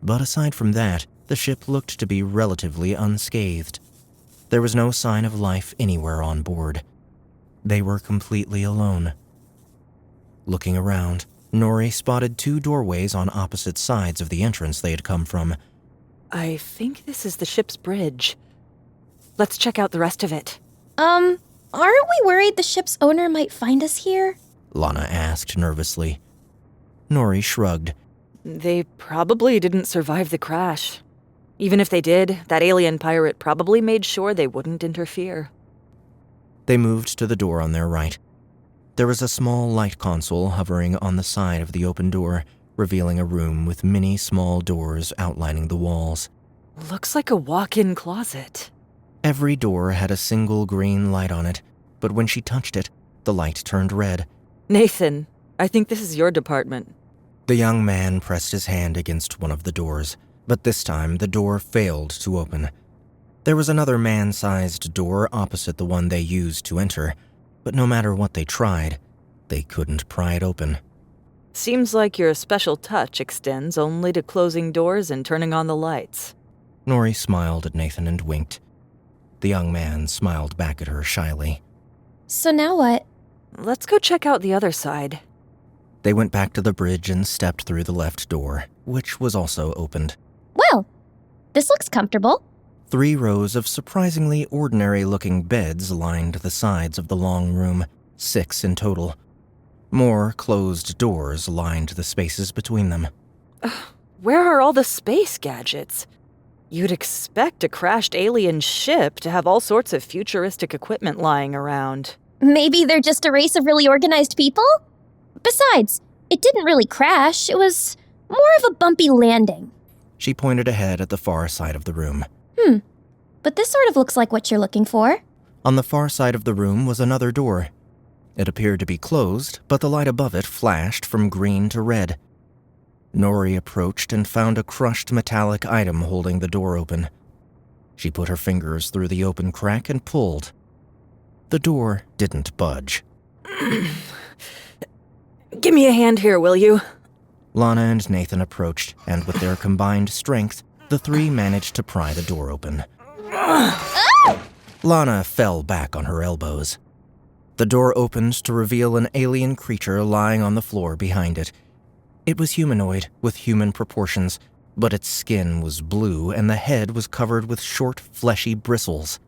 But aside from that, the ship looked to be relatively unscathed. There was no sign of life anywhere on board. They were completely alone. Looking around, Nori spotted 2 doorways on opposite sides of the entrance they had come from. I think this is the ship's bridge. Let's check out the rest of it. Aren't we worried the ship's owner might find us here? Lana asked nervously. Nori shrugged. They probably didn't survive the crash. Even if they did, that alien pirate probably made sure they wouldn't interfere. They moved to the door on their right. There was a small light console hovering on the side of the open door, revealing a room with many small doors outlining the walls. Looks like a walk-in closet. Every door had a single green light on it, but when she touched it, the light turned red. Nathan, I think this is your department. The young man pressed his hand against one of the doors, but this time the door failed to open. There was another man-sized door opposite the one they used to enter, but no matter what they tried, they couldn't pry it open. Seems like your special touch extends only to closing doors and turning on the lights. Nori smiled at Nathan and winked. The young man smiled back at her shyly. So now what? Let's go check out the other side. They went back to the bridge and stepped through the left door, which was also opened. Well, this looks comfortable. 3 rows of surprisingly ordinary-looking beds lined the sides of the long room, 6 in total. More closed doors lined the spaces between them. Where are all the space gadgets? You'd expect a crashed alien ship to have all sorts of futuristic equipment lying around. Maybe they're just a race of really organized people? Besides, it didn't really crash. It was more of a bumpy landing. She pointed ahead at the far side of the room. But this sort of looks like what you're looking for. On the far side of the room was another door. It appeared to be closed, but the light above it flashed from green to red. Nori approached and found a crushed metallic item holding the door open. She put her fingers through the open crack and pulled. The door didn't budge. Give me a hand here, will you? Lana and Nathan approached, and with their combined strength, the 3 managed to pry the door open. Lana fell back on her elbows. The door opened to reveal an alien creature lying on the floor behind it. It was humanoid, with human proportions, but its skin was blue and the head was covered with short, fleshy bristles.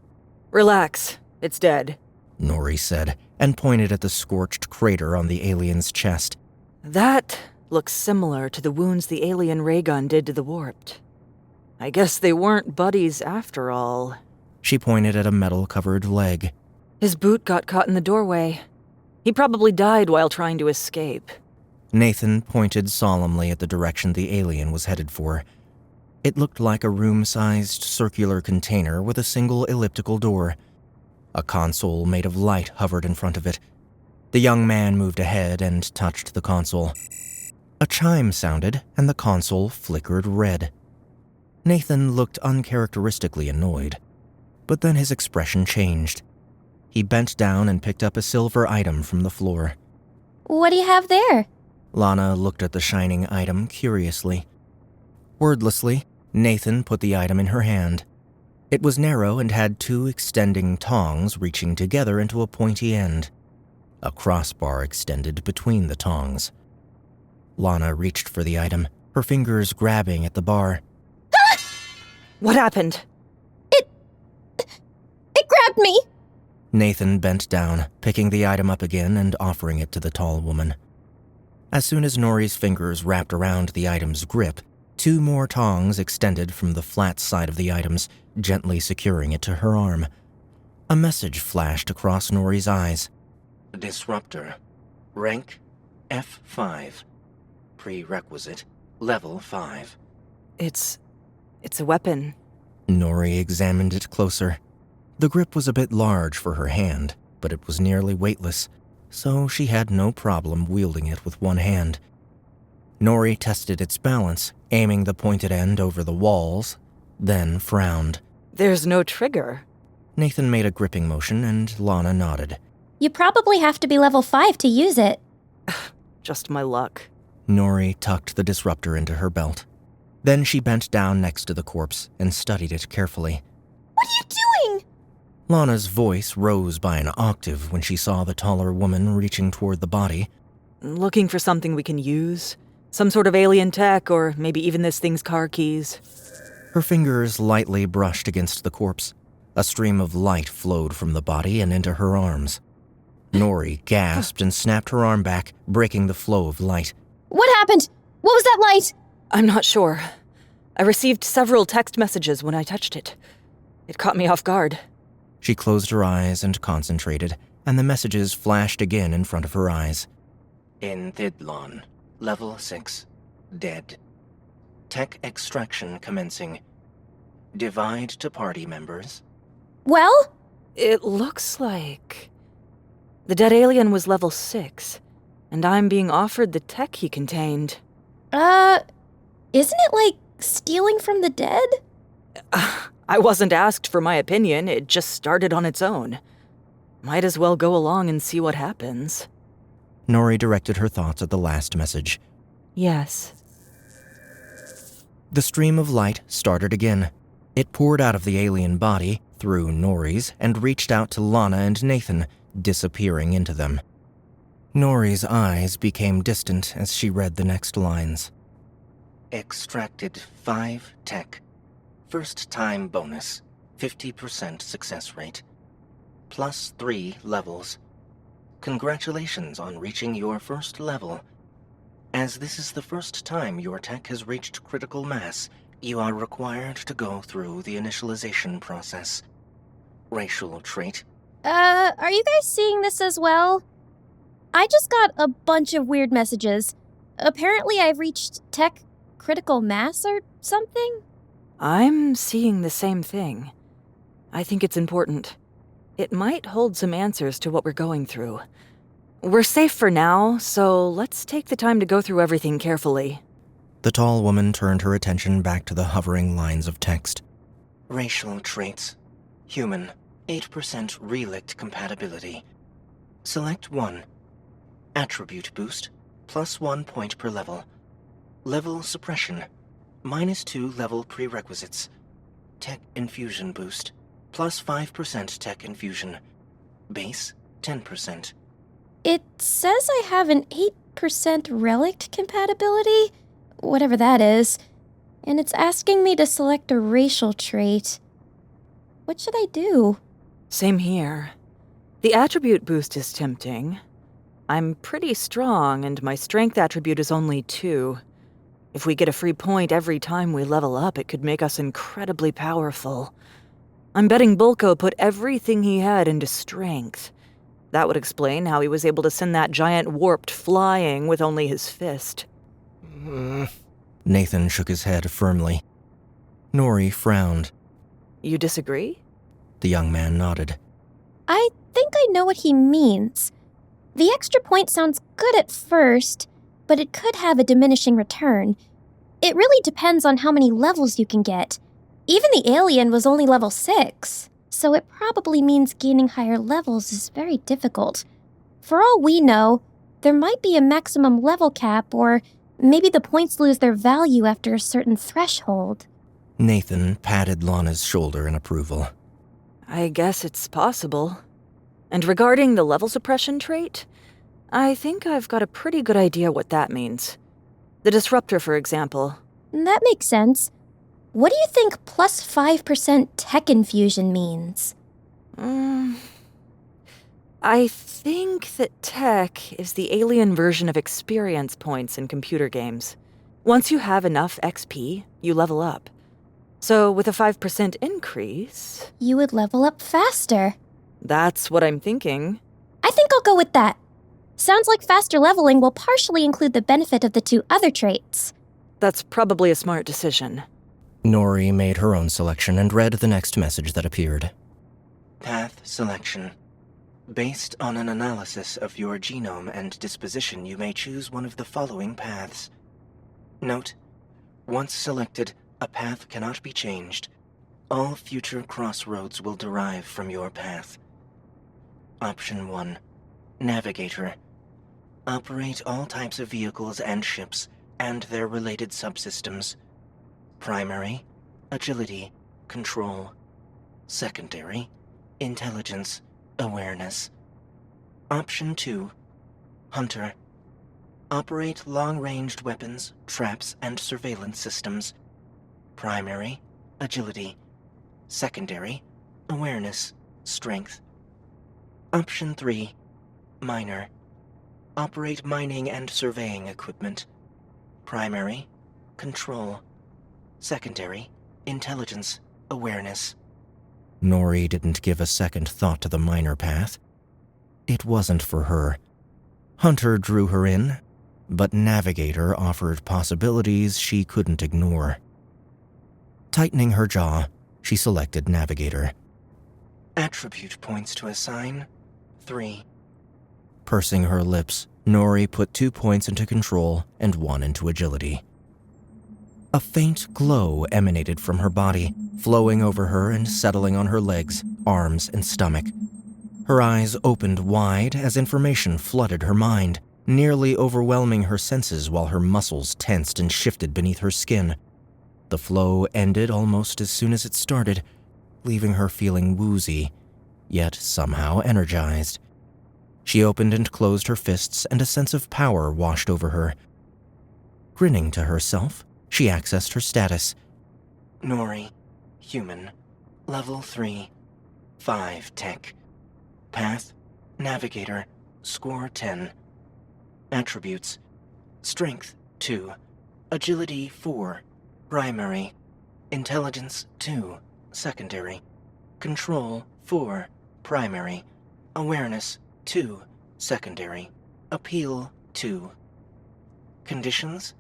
Relax. It's dead. Nori said, and pointed at the scorched crater on the alien's chest. That looks similar to the wounds the alien ray gun did to the warped. I guess they weren't buddies after all. She pointed at a metal-covered leg. His boot got caught in the doorway. He probably died while trying to escape. Nathan pointed solemnly at the direction the alien was headed for. It looked like a room-sized circular container with a single elliptical door. A console made of light hovered in front of it. The young man moved ahead and touched the console. A chime sounded, and the console flickered red. Nathan looked uncharacteristically annoyed, but then his expression changed. He bent down and picked up a silver item from the floor. What do you have there? Lana looked at the shining item curiously. Wordlessly, Nathan put the item in her hand. It was narrow and had two extending tongs reaching together into a pointy end. A crossbar extended between the tongs. Lana reached for the item, her fingers grabbing at the bar. What happened? It grabbed me! Nathan bent down, picking the item up again and offering it to the tall woman. As soon as Nori's fingers wrapped around the item's grip, two more tongs extended from the flat side of the items, gently securing it to her arm. A message flashed across Nori's eyes. Disruptor. Rank F5. Prerequisite Level 5. It's a weapon. Nori examined it closer. The grip was a bit large for her hand, but it was nearly weightless, so she had no problem wielding it with one hand. Nori tested its balance, aiming the pointed end over the walls, then frowned. There's no trigger. Nathan made a gripping motion, and Lana nodded. You probably have to be level 5 to use it. Just my luck. Nori tucked the disruptor into her belt. Then she bent down next to the corpse and studied it carefully. What are you doing? Lana's voice rose by an octave when she saw the taller woman reaching toward the body. Looking for something we can use. Some sort of alien tech, or maybe even this thing's car keys. Her fingers lightly brushed against the corpse. A stream of light flowed from the body and into her arms. Nori gasped and snapped her arm back, breaking the flow of light. What happened? What was that light? I'm not sure. I received several text messages when I touched it. It caught me off guard. She closed her eyes and concentrated, and the messages flashed again in front of her eyes. In Thidlon, Level 6, dead. Tech extraction commencing. Divide to party members. Well? It looks like the dead alien was level 6, and I'm being offered the tech he contained. Isn't it like stealing from the dead? I wasn't asked for my opinion, it just started on its own. Might as well go along and see what happens. Nori directed her thoughts at the last message. Yes. The stream of light started again. It poured out of the alien body, through Nori's, and reached out to Lana and Nathan, disappearing into them. Nori's eyes became distant as she read the next lines. Extracted 5 tech. First time bonus, 50% success rate. Plus 3 levels. Congratulations on reaching your first level. As this is the first time your tech has reached critical mass, you are required to go through the initialization process. Racial trait. Are you guys seeing this as well? I just got a bunch of weird messages. Apparently I've reached tech critical mass or something? I'm seeing the same thing. I think it's important. It might hold some answers to what we're going through. We're safe for now, so let's take the time to go through everything carefully. The tall woman turned her attention back to the hovering lines of text. Racial traits. Human. 8% Relict compatibility. Select 1. Attribute boost. Plus 1 point per level. Level suppression. -2 level prerequisites. Tech infusion boost. Plus 5% tech infusion. Base 10%. It says I have an 8% Relict compatibility, whatever that is, and it's asking me to select a racial trait. What should I do? Same here. The attribute boost is tempting. I'm pretty strong, and my strength attribute is only 2. If we get a free point every time we level up, it could make us incredibly powerful. I'm betting Bulko put everything he had into strength. That would explain how he was able to send that giant warped flying with only his fist. Nathan shook his head firmly. Nori frowned. You disagree? The young man nodded. I think I know what he means. The extra point sounds good at first, but it could have a diminishing return. It really depends on how many levels you can get. Even the alien was only level 6, so it probably means gaining higher levels is very difficult. For all we know, there might be a maximum level cap, or maybe the points lose their value after a certain threshold. Nathan patted Lana's shoulder in approval. I guess it's possible. And regarding the level suppression trait, I think I've got a pretty good idea what that means. The disruptor, for example. That makes sense. What do you think plus 5% tech infusion means? I think that tech is the alien version of experience points in computer games. Once you have enough XP, you level up. So with a 5% increase... You would level up faster. That's what I'm thinking. I think I'll go with that. Sounds like faster leveling will partially include the benefit of the 2 other traits. That's probably a smart decision. Nori made her own selection and read the next message that appeared. Path selection. Based on an analysis of your genome and disposition, you may choose one of the following paths. Note: once selected, a path cannot be changed. All future crossroads will derive from your path. Option 1. Navigator. Operate all types of vehicles and ships, and their related subsystems. Primary, agility, control. Secondary, intelligence, awareness. Option 2. Hunter. Operate long-ranged weapons, traps, and surveillance systems. Primary, agility. Secondary, awareness, strength. Option 3. Miner. Operate mining and surveying equipment. Primary, control. Secondary, intelligence, awareness. Nori didn't give a second thought to the minor path. It wasn't for her. Hunter drew her in, but Navigator offered possibilities she couldn't ignore. Tightening her jaw, she selected Navigator. Attribute points to assign: 3. Pursing her lips, Nori put 2 points into control and 1 into agility. A faint glow emanated from her body, flowing over her and settling on her legs, arms, and stomach. Her eyes opened wide as information flooded her mind, nearly overwhelming her senses while her muscles tensed and shifted beneath her skin. The flow ended almost as soon as it started, leaving her feeling woozy, yet somehow energized. She opened and closed her fists, and a sense of power washed over her. Grinning to herself, she accessed her status. Nori, human, level 3, 5 tech. Path, navigator, score 10. Attributes: strength 2, agility 4, primary, intelligence 2, secondary, control 4, primary, awareness 2, secondary, appeal 2. Conditions: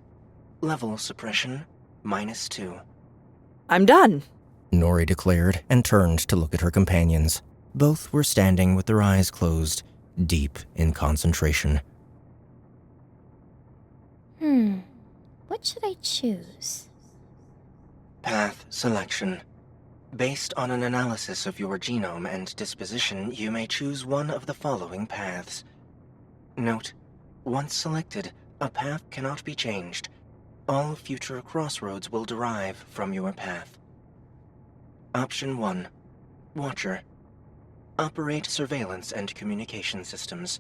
level suppression -2. I'm done. Nori declared and turned to look at her companions. Both were standing with their eyes closed, deep in concentration. What should I choose? Path selection. Based on an analysis of your genome and disposition, you may choose one of the following paths. Note: once selected, a path cannot be changed. All future crossroads will derive from your path. Option 1. Watcher. Operate surveillance and communication systems.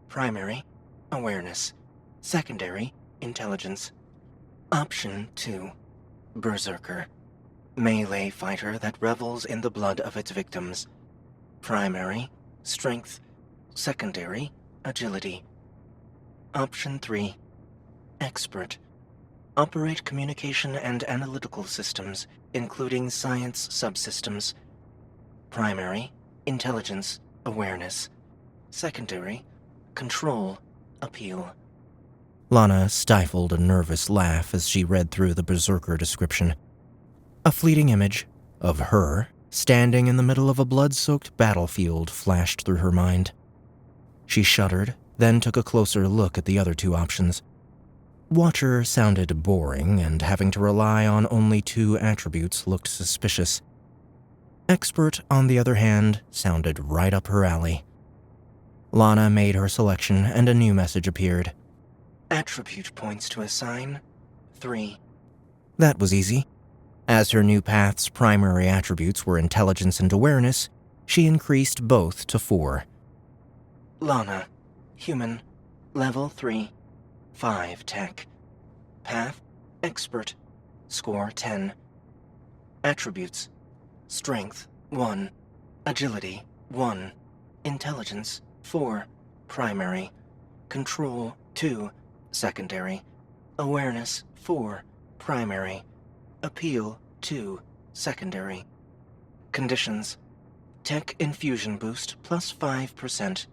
Primary, awareness. Secondary, intelligence. Option 2. Berserker. Melee fighter that revels in the blood of its victims. Primary, Strength. Secondary, agility. Option 3. Expert. Operate communication and analytical systems, including science subsystems. Primary, intelligence, awareness. Secondary, control, appeal. Lana stifled a nervous laugh as she read through the berserker description. A fleeting image of her standing in the middle of a blood-soaked battlefield flashed through her mind. She shuddered, then took a closer look at the other two options. Watcher sounded boring, and having to rely on only 2 attributes looked suspicious. Expert, on the other hand, sounded right up her alley. Lana made her selection, and a new message appeared. Attribute points to assign, 3. That was easy. As her new path's primary attributes were intelligence and awareness, she increased both to 4. Lana, human, level 3, 5 tech. Path, expert, score 10. Attributes, strength 1, agility 1, intelligence 4, primary, control 2, secondary, awareness 4, primary, appeal 2, secondary. Conditions, tech infusion boost plus 5%.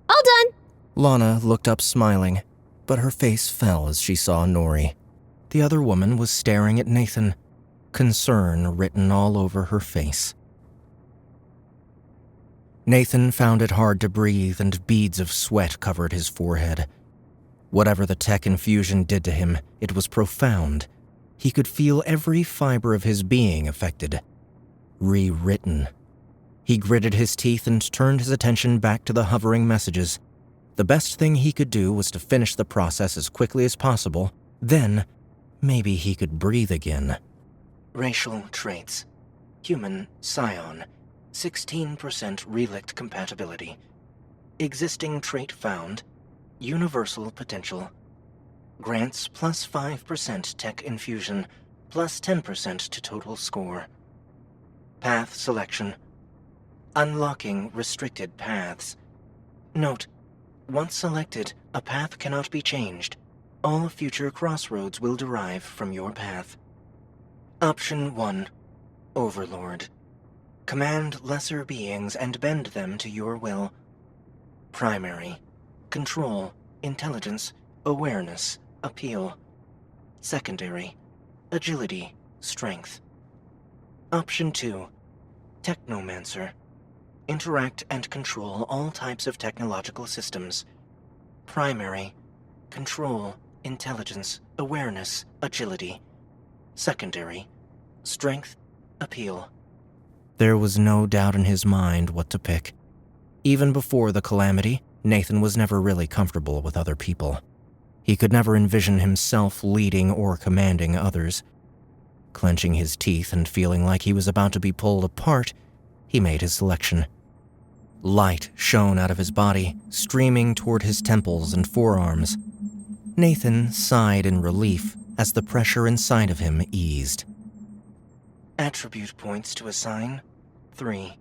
All done! Lana looked up smiling, but her face fell as she saw Nori. The other woman was staring at Nathan, concern written all over her face. Nathan found it hard to breathe, and beads of sweat covered his forehead. Whatever the tech infusion did to him, it was profound. He could feel every fiber of his being affected, rewritten. He gritted his teeth and turned his attention back to the hovering messages. The best thing he could do was to finish the process as quickly as possible, then maybe he could breathe again. Racial traits. Human, Scion, 16% Relict compatibility. Existing trait found, universal potential. Grants plus 5% tech infusion, plus 10% to total score. Path selection. Unlocking restricted paths. Note, once selected, a path cannot be changed. All future crossroads will derive from your path. Option 1. Overlord. Command lesser beings and bend them to your will. Primary. Control, intelligence, awareness, appeal. Secondary. Agility, strength. Option 2. Technomancer. Interact and control all types of technological systems. Primary. Control, intelligence, awareness, agility. Secondary. Strength, appeal. There was no doubt in his mind what to pick. Even before the calamity, Nathan was never really comfortable with other people. He could never envision himself leading or commanding others. Clenching his teeth and feeling like he was about to be pulled apart, he made his selection. Light shone out of his body, streaming toward his temples and forearms. Nathan sighed in relief as the pressure inside of him eased. Attribute points to assign, 3.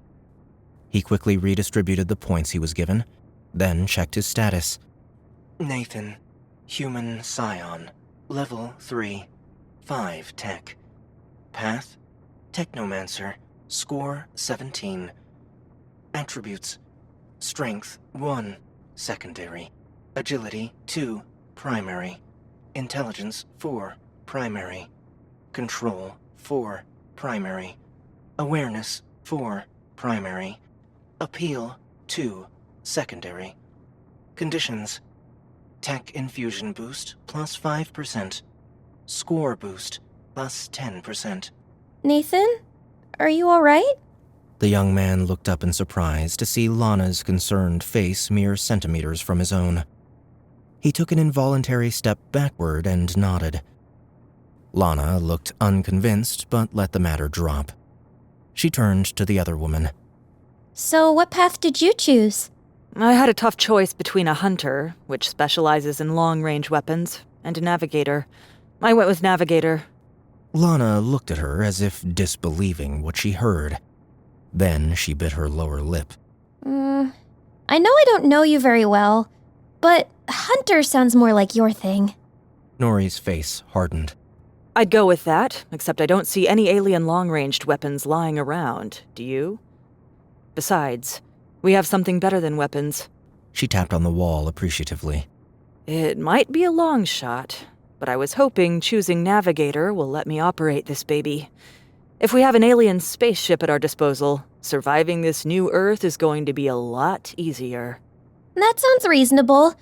He quickly redistributed the points he was given, then checked his status. Nathan, human Scion, level 3, 5 tech. Path, Technomancer, score 17. Attributes, strength 1, secondary. Agility 2, primary. Intelligence 4, primary. Control 4, primary. Awareness 4, primary. Appeal 2, secondary. Conditions, tech infusion boost plus 5%. Score boost plus 10%. Nathan? Are you alright? The young man looked up in surprise to see Lana's concerned face mere centimeters from his own. He took an involuntary step backward and nodded. Lana looked unconvinced, but let the matter drop. She turned to the other woman. So what path did you choose? I had a tough choice between a hunter, which specializes in long-range weapons, and a navigator. I went with navigator. Lana looked at her as if disbelieving what she heard. Then she bit her lower lip. I know I don't know you very well, but hunter sounds more like your thing. Nori's face hardened. I'd go with that, except I don't see any alien long-ranged weapons lying around, do you? Besides, we have something better than weapons. She tapped on the wall appreciatively. It might be a long shot, but I was hoping choosing Navigator will let me operate this baby. If we have an alien spaceship at our disposal, surviving this new Earth is going to be a lot easier. That sounds reasonable,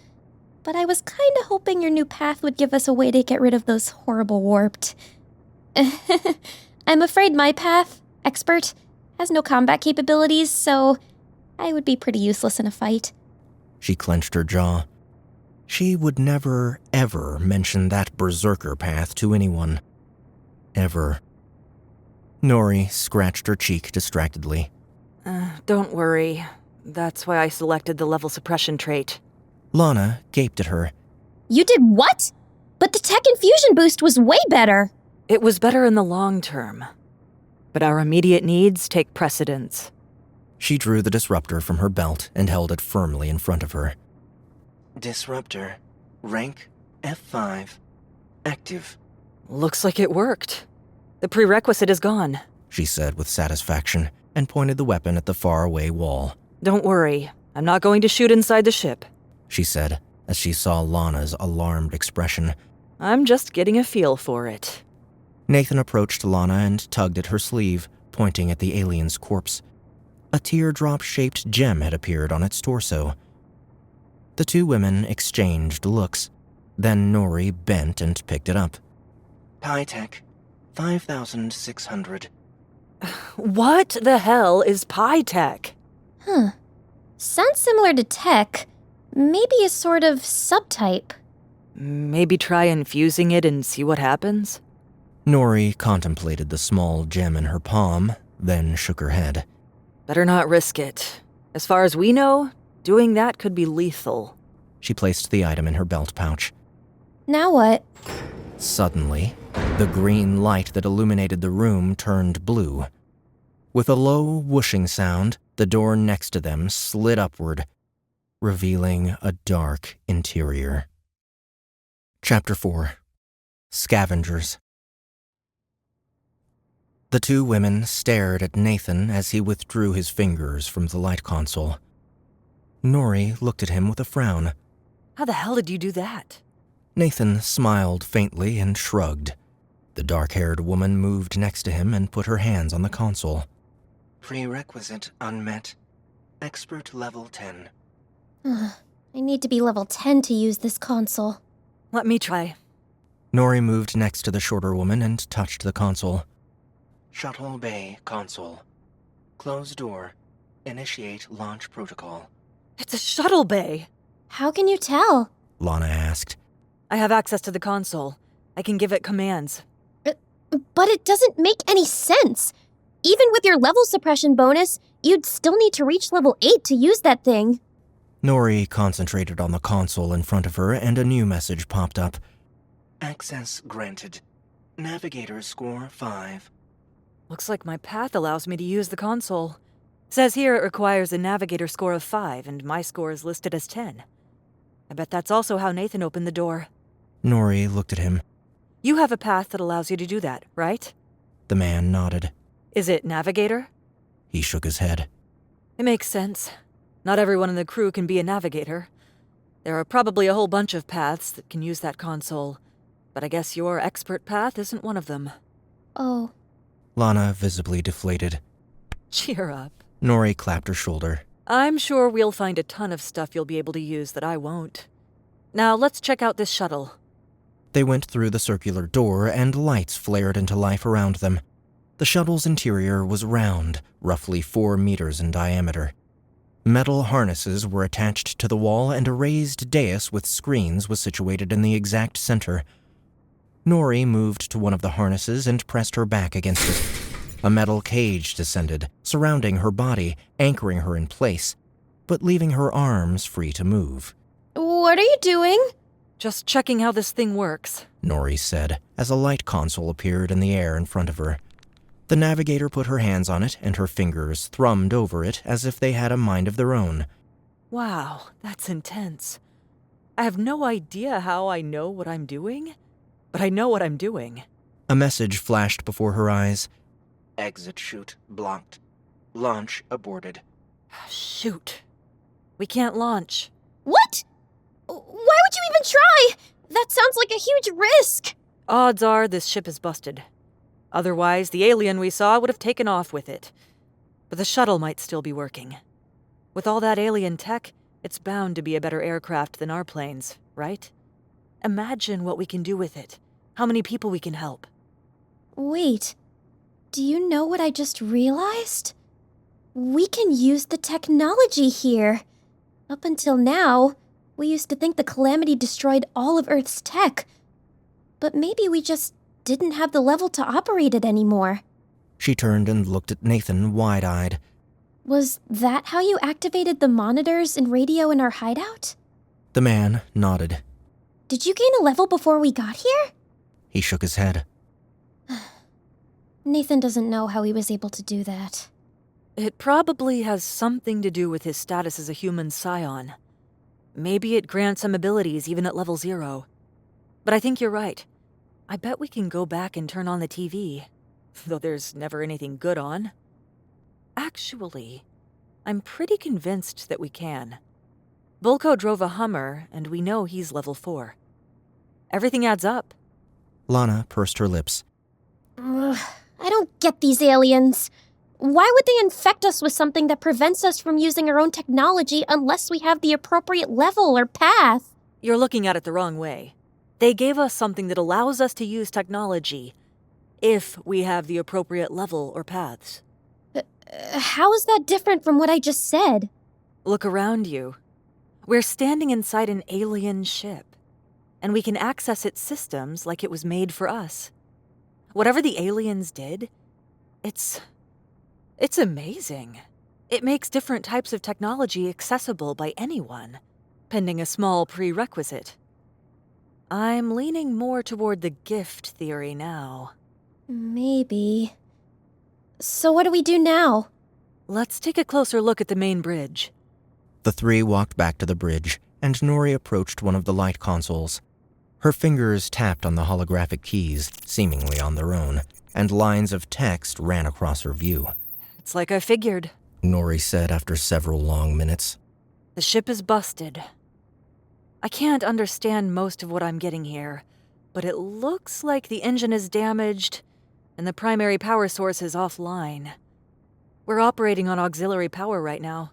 but I was kinda hoping your new path would give us a way to get rid of those horrible warped. I'm afraid my path, expert, has no combat capabilities, so I would be pretty useless in a fight. She clenched her jaw. She would never, ever mention that berserker path to anyone. Ever. Nori scratched her cheek distractedly. Don't worry. That's why I selected the level suppression trait. Lana gaped at her. You did what? But the tech infusion boost was way better. It was better in the long term. But our immediate needs take precedence. She drew the disruptor from her belt and held it firmly in front of her. Disruptor. Rank F5. Active. Looks like it worked. The prerequisite is gone. She said with satisfaction and pointed the weapon at the faraway wall. Don't worry. I'm not going to shoot inside the ship. She said as she saw Lana's alarmed expression. I'm just getting a feel for it. Nathan approached Lana and tugged at her sleeve, pointing at the alien's corpse. A teardrop-shaped gem had appeared on its torso. The two women exchanged looks. Then Nori bent and picked it up. Tech 5,600. What the hell is Tech? Huh. Sounds similar to tech. Maybe a sort of subtype. Maybe try infusing it and see what happens? Nori contemplated the small gem in her palm, then shook her head. Better not risk it. As far as we know, doing that could be lethal. She placed the item in her belt pouch. Now what? Suddenly, the green light that illuminated the room turned blue. With a low whooshing sound, the door next to them slid upward, revealing a dark interior. Chapter 4. Scavengers. The two women stared at Nathan as he withdrew his fingers from the light console. Nori looked at him with a frown. How the hell did you do that? Nathan smiled faintly and shrugged. The dark-haired woman moved next to him and put her hands on the console. Prerequisite unmet. Expert level 10. I need to be level 10 to use this console. Let me try. Nori moved next to the shorter woman and touched the console. Shuttle Bay console. Close door. Initiate launch protocol. It's a shuttle bay. How can you tell? Lana asked. I have access to the console. I can give it commands. But it doesn't make any sense. Even with your level suppression bonus, you'd still need to reach level 8 to use that thing. Nori concentrated on the console in front of her and a new message popped up. Access granted. Navigator score 5. Looks like my path allows me to use the console. Says here it requires a navigator score of 5, and my score is listed as 10. I bet that's also how Nathan opened the door. Nori looked at him. You have a path that allows you to do that, right? The man nodded. Is it navigator? He shook his head. It makes sense. Not everyone in the crew can be a navigator. There are probably a whole bunch of paths that can use that console, but I guess your expert path isn't one of them. Oh. Lana visibly deflated. Cheer up. Nori clapped her shoulder. I'm sure we'll find a ton of stuff you'll be able to use that I won't. Now let's check out this shuttle. They went through the circular door and lights flared into life around them. The shuttle's interior was round, roughly 4 meters in diameter. Metal harnesses were attached to the wall and a raised dais with screens was situated in the exact center. Nori moved to one of the harnesses and pressed her back against it. A metal cage descended, surrounding her body, anchoring her in place, but leaving her arms free to move. What are you doing? Just checking how this thing works, Nori said, as a light console appeared in the air in front of her. The navigator put her hands on it, and her fingers thrummed over it as if they had a mind of their own. Wow, that's intense. I have no idea how I know what I'm doing, but I know what I'm doing. A message flashed before her eyes. Exit chute blocked. Launch aborted. Shoot. We can't launch. What? Why would you even try? That sounds like a huge risk. Odds are this ship is busted. Otherwise, the alien we saw would have taken off with it. But the shuttle might still be working. With all that alien tech, it's bound to be a better aircraft than our planes, right? Imagine what we can do with it. How many people we can help. Wait, do you know what I just realized? We can use the technology here. Up until now, we used to think the Calamity destroyed all of Earth's tech. But maybe we just didn't have the level to operate it anymore. She turned and looked at Nathan wide-eyed. Was that how you activated the monitors and radio in our hideout? The man nodded. Did you gain a level before we got here? He shook his head. Nathan doesn't know how he was able to do that. It probably has something to do with his status as a human scion. Maybe it grants him abilities even at level 0. But I think you're right. I bet we can go back and turn on the TV, though there's never anything good on. Actually, I'm pretty convinced that we can. Volko drove a Hummer, and we know he's level 4. Everything adds up. Lana pursed her lips. Ugh, I don't get these aliens. Why would they infect us with something that prevents us from using our own technology unless we have the appropriate level or path? You're looking at it the wrong way. They gave us something that allows us to use technology, if we have the appropriate level or paths. How is that different from what I just said? Look around you. We're standing inside an alien ship, and we can access its systems like it was made for us. Whatever the aliens did, it's amazing. It makes different types of technology accessible by anyone, pending a small prerequisite. I'm leaning more toward the gift theory now. Maybe. So what do we do now? Let's take a closer look at the main bridge. The three walked back to the bridge, and Nori approached one of the light consoles. Her fingers tapped on the holographic keys, seemingly on their own, and lines of text ran across her view. It's like I figured. Nori said after several long minutes. The ship is busted. I can't understand most of what I'm getting here, but it looks like the engine is damaged and the primary power source is offline. We're operating on auxiliary power right now.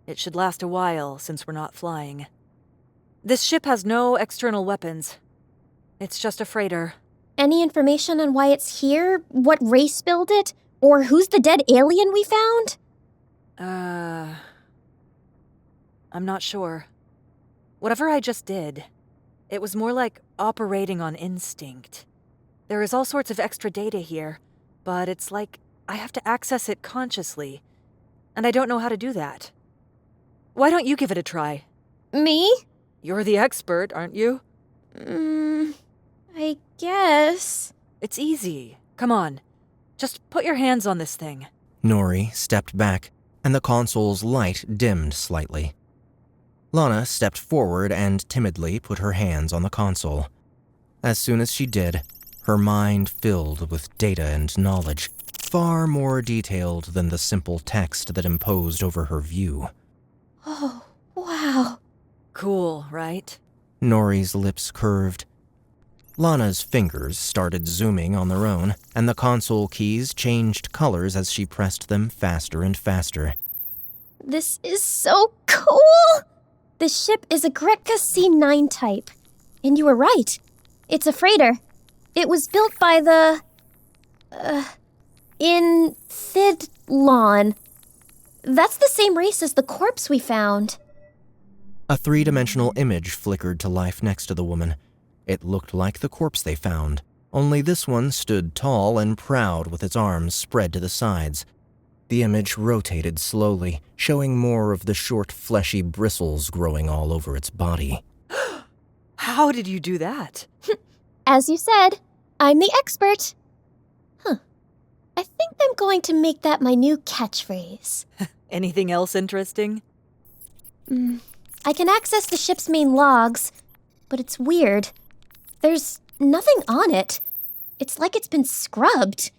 It should last a while since we're not flying. This ship has no external weapons. It's just a freighter. Any information on why it's here? What race built it? Or who's the dead alien we found? I'm not sure. Whatever I just did, it was more like operating on instinct. There is all sorts of extra data here, but it's like I have to access it consciously, and I don't know how to do that. Why don't you give it a try? Me? You're the expert, aren't you? I guess. It's easy. Come on. Just put your hands on this thing. Nori stepped back, and the console's light dimmed slightly. Lana stepped forward and timidly put her hands on the console. As soon as she did, her mind filled with data and knowledge, far more detailed than the simple text that imposed over her view. Oh, wow. Cool, right? Nori's lips curved. Lana's fingers started zooming on their own, and the console keys changed colors as she pressed them faster and faster. This is so cool! This ship is a Gretka C9 type. And you were right. It's a freighter. It was built by the... Infidlon. That's the same race as the corpse we found. A three-dimensional image flickered to life next to the woman. It looked like the corpse they found, only this one stood tall and proud with its arms spread to the sides. The image rotated slowly, showing more of the short, fleshy bristles growing all over its body. How did you do that? As you said, I'm the expert. I think I'm going to make that my new catchphrase. Anything else interesting? I can access the ship's main logs, but it's weird. There's nothing on it. It's like it's been scrubbed.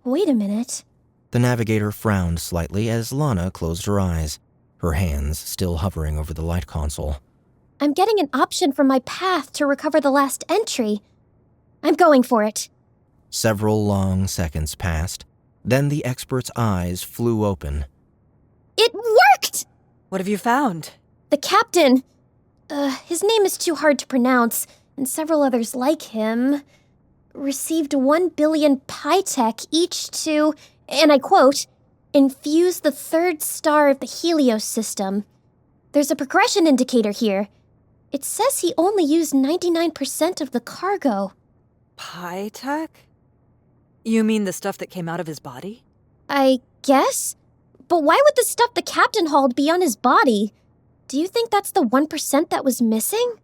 Wait a minute. The navigator frowned slightly as Lana closed her eyes, her hands still hovering over the light console. I'm getting an option from my path to recover the last entry. I'm going for it. Several long seconds passed. Then the expert's eyes flew open. It worked! What have you found? The captain, his name is too hard to pronounce, and several others like him, received 1 billion Pytech each to, and I quote, infuse the 3rd star of the Helios system. There's a progression indicator here. It says he only used 99% of the cargo. Pytech? You mean the stuff that came out of his body? I guess? But why would the stuff the captain hauled be on his body? Do you think that's the 1% that was missing?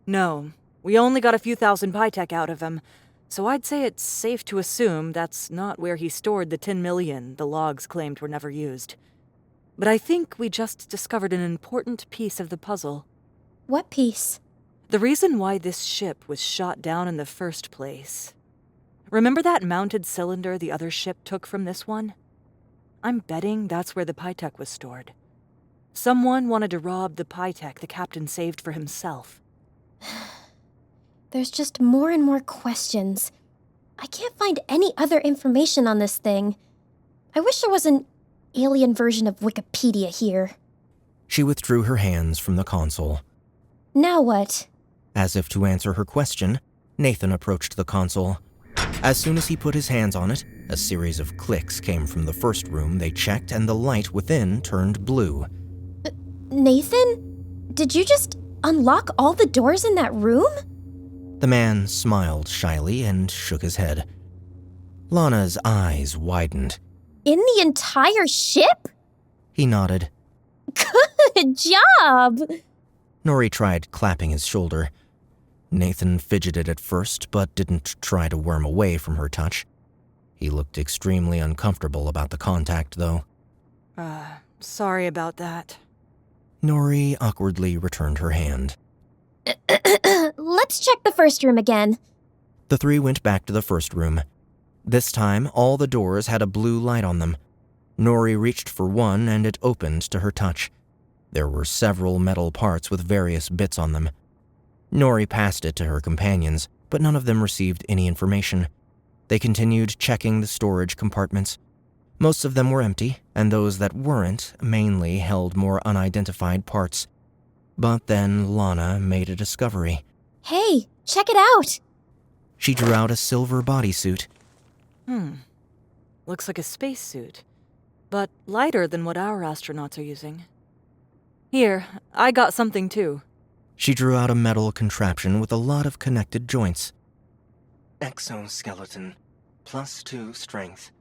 No. We only got a few thousand Pytech out of him, so I'd say it's safe to assume that's not where he stored the 10 million the logs claimed were never used. But I think we just discovered an important piece of the puzzle. What piece? The reason why this ship was shot down in the first place. Remember that mounted cylinder the other ship took from this one? I'm betting that's where the Pytech was stored. Someone wanted to rob the Pytech the captain saved for himself. There's just more and more questions. I can't find any other information on this thing. I wish there was an alien version of Wikipedia here. She withdrew her hands from the console. Now what? As if to answer her question, Nathan approached the console. As soon as he put his hands on it, a series of clicks came from the first room they checked and the light within turned blue. Nathan? Did you just unlock all the doors in that room? The man smiled shyly and shook his head. Lana's eyes widened. In the entire ship? He nodded. Good job! Nori tried clapping his shoulder. Nathan fidgeted at first, but didn't try to worm away from her touch. He looked extremely uncomfortable about the contact, though. Sorry about that. Nori awkwardly returned her hand. Let's check the first room again. The three went back to the first room. This time, all the doors had a blue light on them. Nori reached for one, and it opened to her touch. There were several metal parts with various bits on them. Nori passed it to her companions, but none of them received any information. They continued checking the storage compartments. Most of them were empty, and those that weren't mainly held more unidentified parts. But then Lana made a discovery. Hey, check it out! She drew out a silver bodysuit. Looks like a spacesuit, but lighter than what our astronauts are using. Here, I got something too. She drew out a metal contraption with a lot of connected joints. Exoskeleton. +2 strength.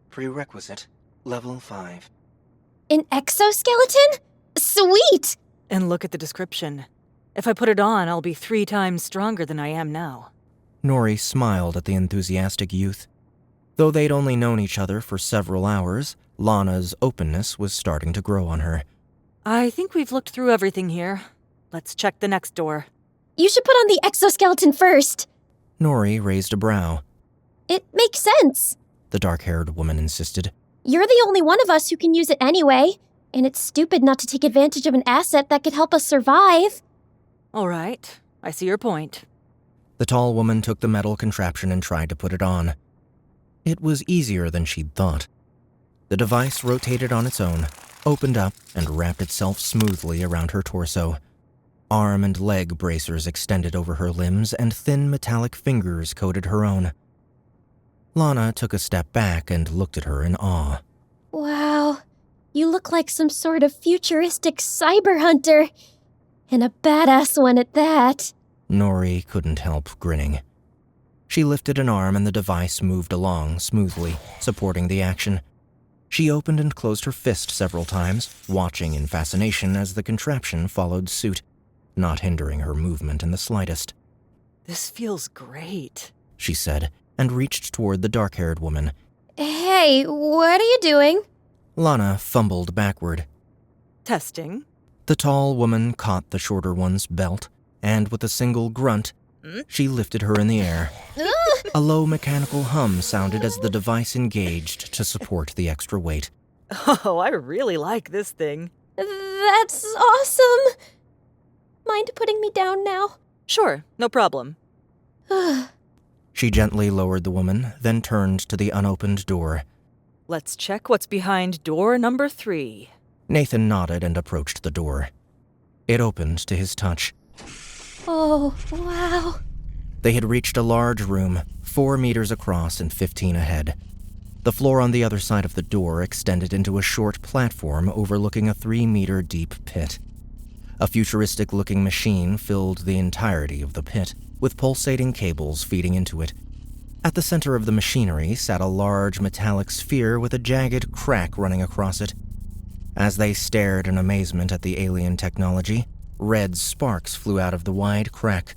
Prerequisite. Level 5. An exoskeleton? Sweet! And look at the description. If I put it on, I'll be 3 times stronger than I am now. Nori smiled at the enthusiastic youth. Though they'd only known each other for several hours, Lana's openness was starting to grow on her. I think we've looked through everything here. Let's check the next door. You should put on the exoskeleton first. Nori raised a brow. It makes sense. The dark-haired woman insisted. You're the only one of us who can use it anyway, and it's stupid not to take advantage of an asset that could help us survive. All right, I see your point. The tall woman took the metal contraption and tried to put it on. It was easier than she'd thought. The device rotated on its own, opened up, and wrapped itself smoothly around her torso. Arm and leg bracers extended over her limbs, and thin metallic fingers coated her own. Lana took a step back and looked at her in awe. Wow, you look like some sort of futuristic cyber hunter. And a badass one at that. Nori couldn't help grinning. She lifted an arm and the device moved along smoothly, supporting the action. She opened and closed her fist several times, watching in fascination as the contraption followed suit, not hindering her movement in the slightest. This feels great, she said, and reached toward the dark-haired woman. Hey, what are you doing? Lana fumbled backward. Testing. The tall woman caught the shorter one's belt, and with a single grunt, she lifted her in the air. A low mechanical hum sounded as the device engaged to support the extra weight. Oh, I really like this thing. That's awesome! Mind putting me down now? Sure, no problem. She gently lowered the woman, then turned to the unopened door. Let's check what's behind door number 3. Nathan nodded and approached the door. It opened to his touch. Oh, wow. They had reached a large room, 4 meters across and 15 ahead. The floor on the other side of the door extended into a short platform overlooking a 3-meter-deep pit. A futuristic-looking machine filled the entirety of the pit, with pulsating cables feeding into it. At the center of the machinery sat a large metallic sphere with a jagged crack running across it. As they stared in amazement at the alien technology, red sparks flew out of the wide crack.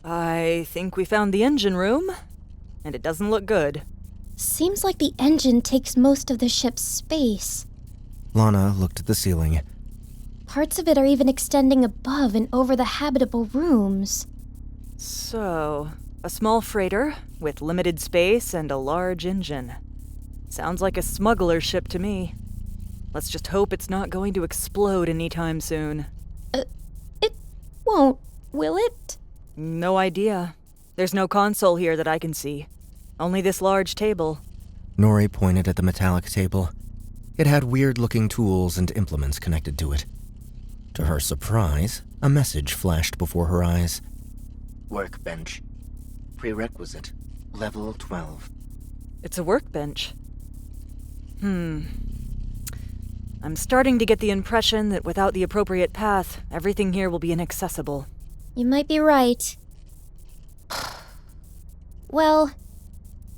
I think we found the engine room, and it doesn't look good. Seems like the engine takes most of the ship's space. Lana looked at the ceiling. Parts of it are even extending above and over the habitable rooms. So, a small freighter with limited space and a large engine. Sounds like a smuggler ship to me. Let's just hope it's not going to explode anytime soon. It won't, will it? No idea. There's no console here that I can see. Only this large table. Nori pointed at the metallic table. It had weird-looking tools and implements connected to it. To her surprise, a message flashed before her eyes. Workbench. Prerequisite. Level 12. It's a workbench. I'm starting to get the impression that without the appropriate path, everything here will be inaccessible. You might be right. Well,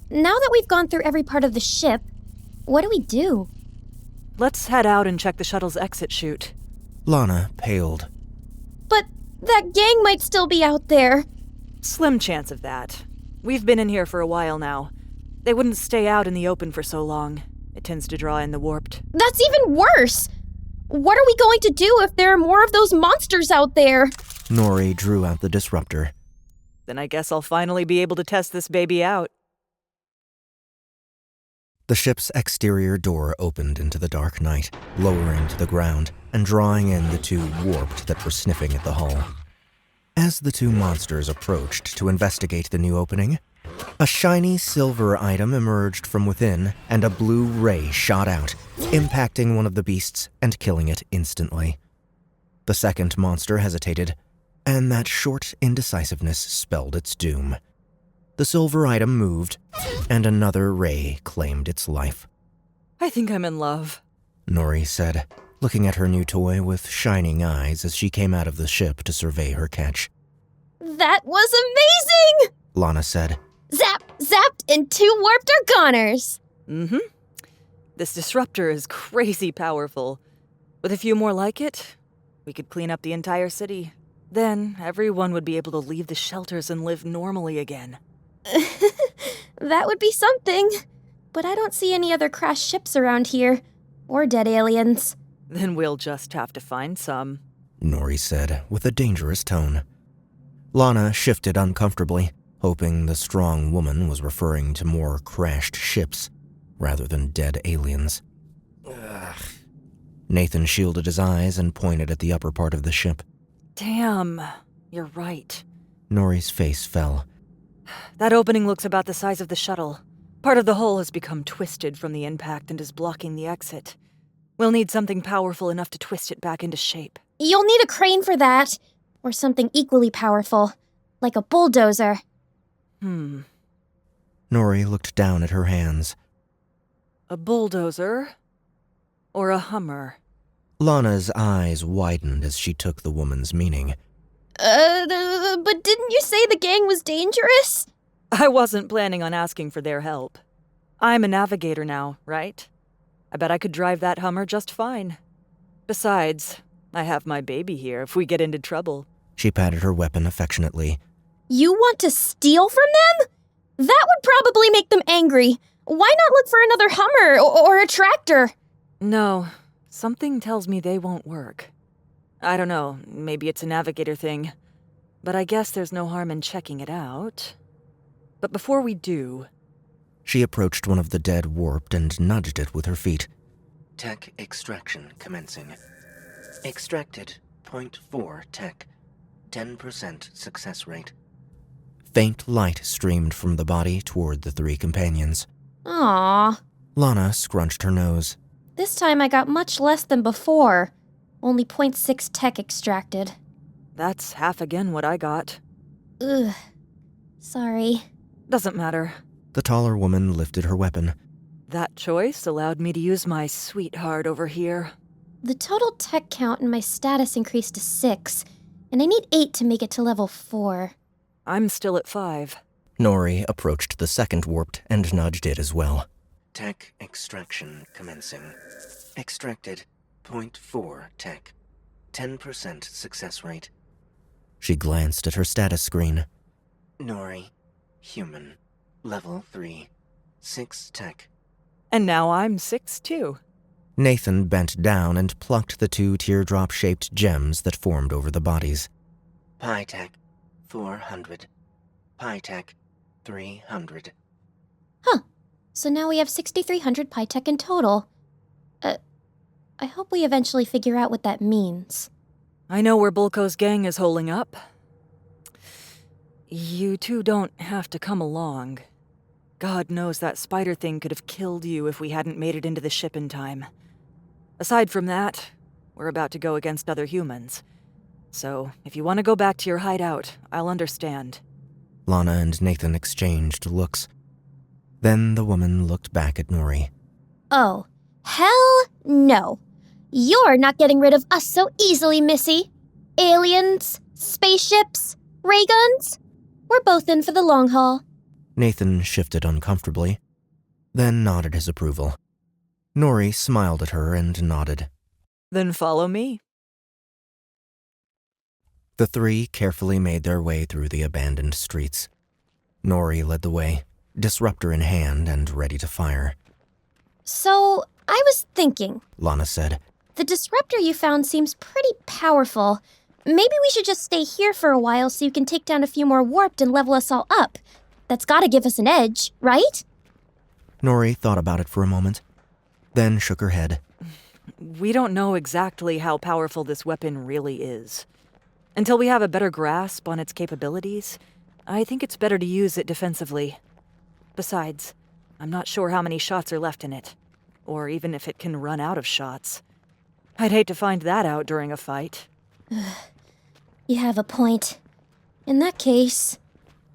now that we've gone through every part of the ship, what do we do? Let's head out and check the shuttle's exit chute. Lana paled. But that gang might still be out there. Slim chance of that. We've been in here for a while now. They wouldn't stay out in the open for so long. It tends to draw in the warped. That's even worse! What are we going to do if there are more of those monsters out there? Nori drew out the disruptor. Then I guess I'll finally be able to test this baby out. The ship's exterior door opened into the dark night, lowering to the ground and drawing in the 2 warped that were sniffing at the hull. As the 2 monsters approached to investigate the new opening, a shiny silver item emerged from within and a blue ray shot out, impacting one of the beasts and killing it instantly. The second monster hesitated, and that short indecisiveness spelled its doom. The silver item moved, and another ray claimed its life. I think I'm in love. Nori said, looking at her new toy with shining eyes as she came out of the ship to survey her catch. That was amazing! Lana said. Zapped, and 2 warped are goners. This disruptor is crazy powerful. With a few more like it, we could clean up the entire city. Then everyone would be able to leave the shelters and live normally again. That would be something. But I don't see any other crashed ships around here. Or dead aliens. Then we'll just have to find some. Nori said, with a dangerous tone. Lana shifted uncomfortably, hoping the strong woman was referring to more crashed ships, rather than dead aliens. Ugh. Nathan shielded his eyes and pointed at the upper part of the ship. Damn, you're right. Nori's face fell. That opening looks about the size of the shuttle. Part of the hull has become twisted from the impact and is blocking the exit. We'll need something powerful enough to twist it back into shape. You'll need a crane for that. Or something equally powerful. Like a bulldozer. Nori looked down at her hands. A bulldozer? Or a Hummer? Lana's eyes widened as she took the woman's meaning. But didn't you say the gang was dangerous? I wasn't planning on asking for their help. I'm a navigator now, right? I bet I could drive that Hummer just fine. Besides, I have my baby here if we get into trouble. She patted her weapon affectionately. You want to steal from them? That would probably make them angry. Why not look for another Hummer or a tractor? No, something tells me they won't work. I don't know, maybe it's a navigator thing. But I guess there's no harm in checking it out. But before we do... She approached one of the dead warped and nudged it with her feet. Tech extraction commencing. Extracted 0.4 tech. 10% success rate. Faint light streamed from the body toward the three companions. Aww. Lana scrunched her nose. This time I got much less than before. Only 0.6 tech extracted. That's half again what I got. Ugh. Sorry. Doesn't matter. The taller woman lifted her weapon. That choice allowed me to use my sweetheart over here. The total tech count and my status increased to 6, and I need 8 to make it to level 4. I'm still at 5. Nori approached the second warped and nudged it as well. Tech extraction commencing. Extracted 0.4 tech. 10% success rate. She glanced at her status screen. Nori, human, level 3, 6 tech. And now I'm 6 too. Nathan bent down and plucked the 2 teardrop-shaped gems that formed over the bodies. Pi tech 400. Pi tech 300. Huh. So now we have 6,300 pi tech in total. I hope we eventually figure out what that means. I know where Bulko's gang is holding up. You two don't have to come along. God knows that spider thing could have killed you if we hadn't made it into the ship in time. Aside from that, we're about to go against other humans. So, if you want to go back to your hideout, I'll understand. Lana and Nathan exchanged looks. Then the woman looked back at Nori. Oh, hell no. You're not getting rid of us so easily, Missy. Aliens, spaceships, ray guns. We're both in for the long haul. Nathan shifted uncomfortably, then nodded his approval. Nori smiled at her and nodded. Then follow me. The 3 carefully made their way through the abandoned streets. Nori led the way, disruptor in hand and ready to fire. So, I was thinking, Lana said. the disruptor you found seems pretty powerful. Maybe we should just stay here for a while so you can take down a few more warped and level us all up. That's gotta give us an edge, right? Nori thought about it for a moment, then shook her head. We don't know exactly how powerful this weapon really is. Until we have a better grasp on its capabilities, I think it's better to use it defensively. Besides, I'm not sure how many shots are left in it, or even if it can run out of shots. I'd hate to find that out during a fight. You have a point. In that case...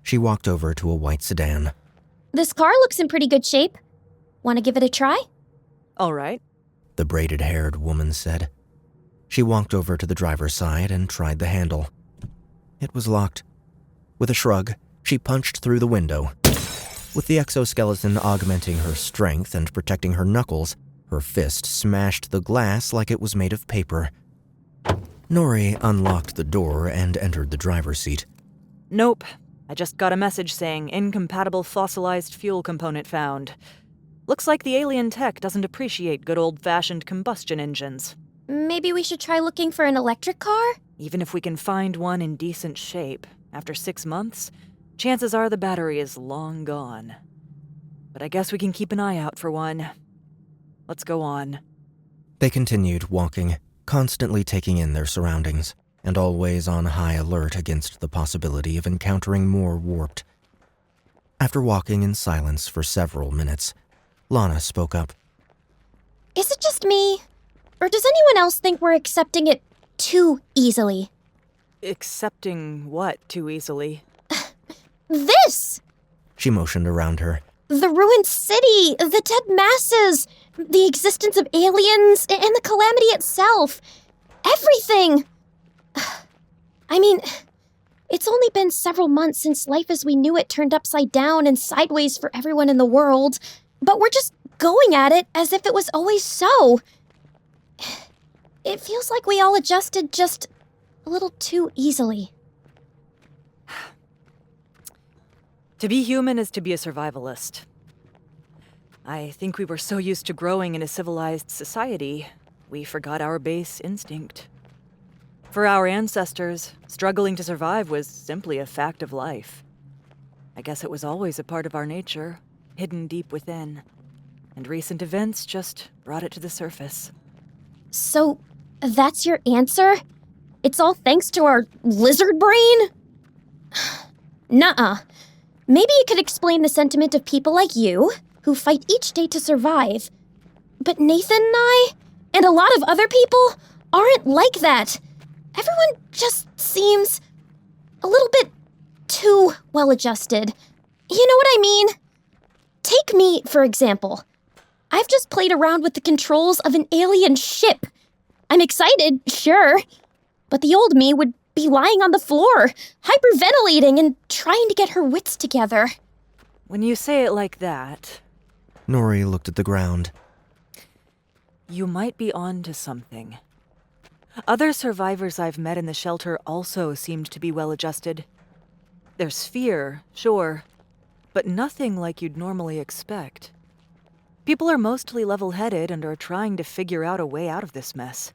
She walked over to a white sedan. This car looks in pretty good shape. Want to give it a try? All right. The braided-haired woman said. She walked over to the driver's side and tried the handle. It was locked. With a shrug, she punched through the window. With the exoskeleton augmenting her strength and protecting her knuckles, her fist smashed the glass like it was made of paper. Nori unlocked the door and entered the driver's seat. Nope. I just got a message saying incompatible fossilized fuel component found. Looks like the alien tech doesn't appreciate good old-fashioned combustion engines. Maybe we should try looking for an electric car? Even if we can find one in decent shape, after 6 months, chances are the battery is long gone. But I guess we can keep an eye out for one. Let's go on. They continued walking, constantly taking in their surroundings, and always on high alert against the possibility of encountering more warped. After walking in silence for several minutes, Lana spoke up. Is it just me? Or does anyone else think we're accepting it too easily? Accepting what too easily? This! She motioned around her. The ruined city, the dead masses, the existence of aliens, and the calamity itself. Everything! I mean, it's only been several months since life as we knew it turned upside down and sideways for everyone in the world, but we're just going at it as if it was always so. It feels like we all adjusted just a little too easily. To be human is to be a survivalist. I think we were so used to growing in a civilized society, we forgot our base instinct. For our ancestors, struggling to survive was simply a fact of life. I guess it was always a part of our nature, hidden deep within. And recent events just brought it to the surface. So, that's your answer? It's all thanks to our lizard brain? Nuh-uh. Maybe it could explain the sentiment of people like you, who fight each day to survive. But Nathan and I, and a lot of other people, aren't like that. Everyone just seems a little bit too well-adjusted. You know what I mean? Take me, for example. I've just played around with the controls of an alien ship. I'm excited, sure, but the old me would be lying on the floor, hyperventilating and trying to get her wits together. When you say it like that, Nori looked at the ground. you might be on to something. Other survivors I've met in the shelter also seemed to be well-adjusted. There's fear, sure, but nothing like you'd normally expect. People are mostly level-headed and are trying to figure out a way out of this mess.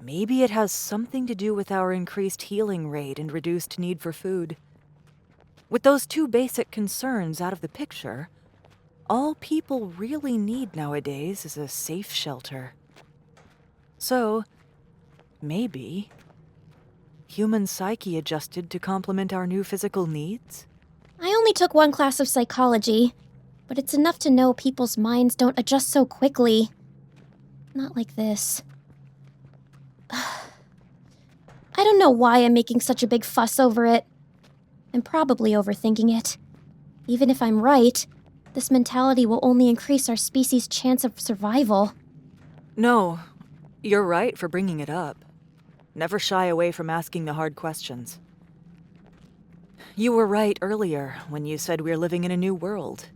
Maybe it has something to do with our increased healing rate and reduced need for food. With those two basic concerns out of the picture, all people really need nowadays is a safe shelter. So, maybe human psyche adjusted to complement our new physical needs? I only took one class of psychology, but it's enough to know people's minds don't adjust so quickly. Not like this. I don't know why I'm making such a big fuss over it. I'm probably overthinking it. Even if I'm right, this mentality will only increase our species' chance of survival. No, you're right for bringing it up. Never shy away from asking the hard questions. You were right earlier when you said we're living in a new world.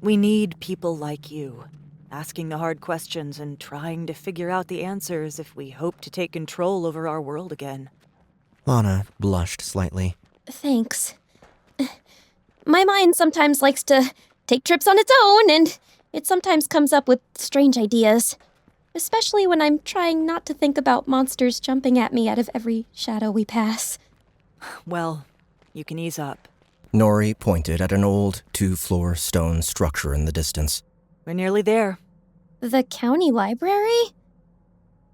We need people like you, asking the hard questions and trying to figure out the answers if we hope to take control over our world again. Lana blushed slightly. Thanks. My mind sometimes likes to take trips on its own, and it sometimes comes up with strange ideas. Especially when I'm trying not to think about monsters jumping at me out of every shadow we pass. Well, you can ease up. Nori pointed at an old 2-floor stone structure in the distance. We're nearly there. The county library?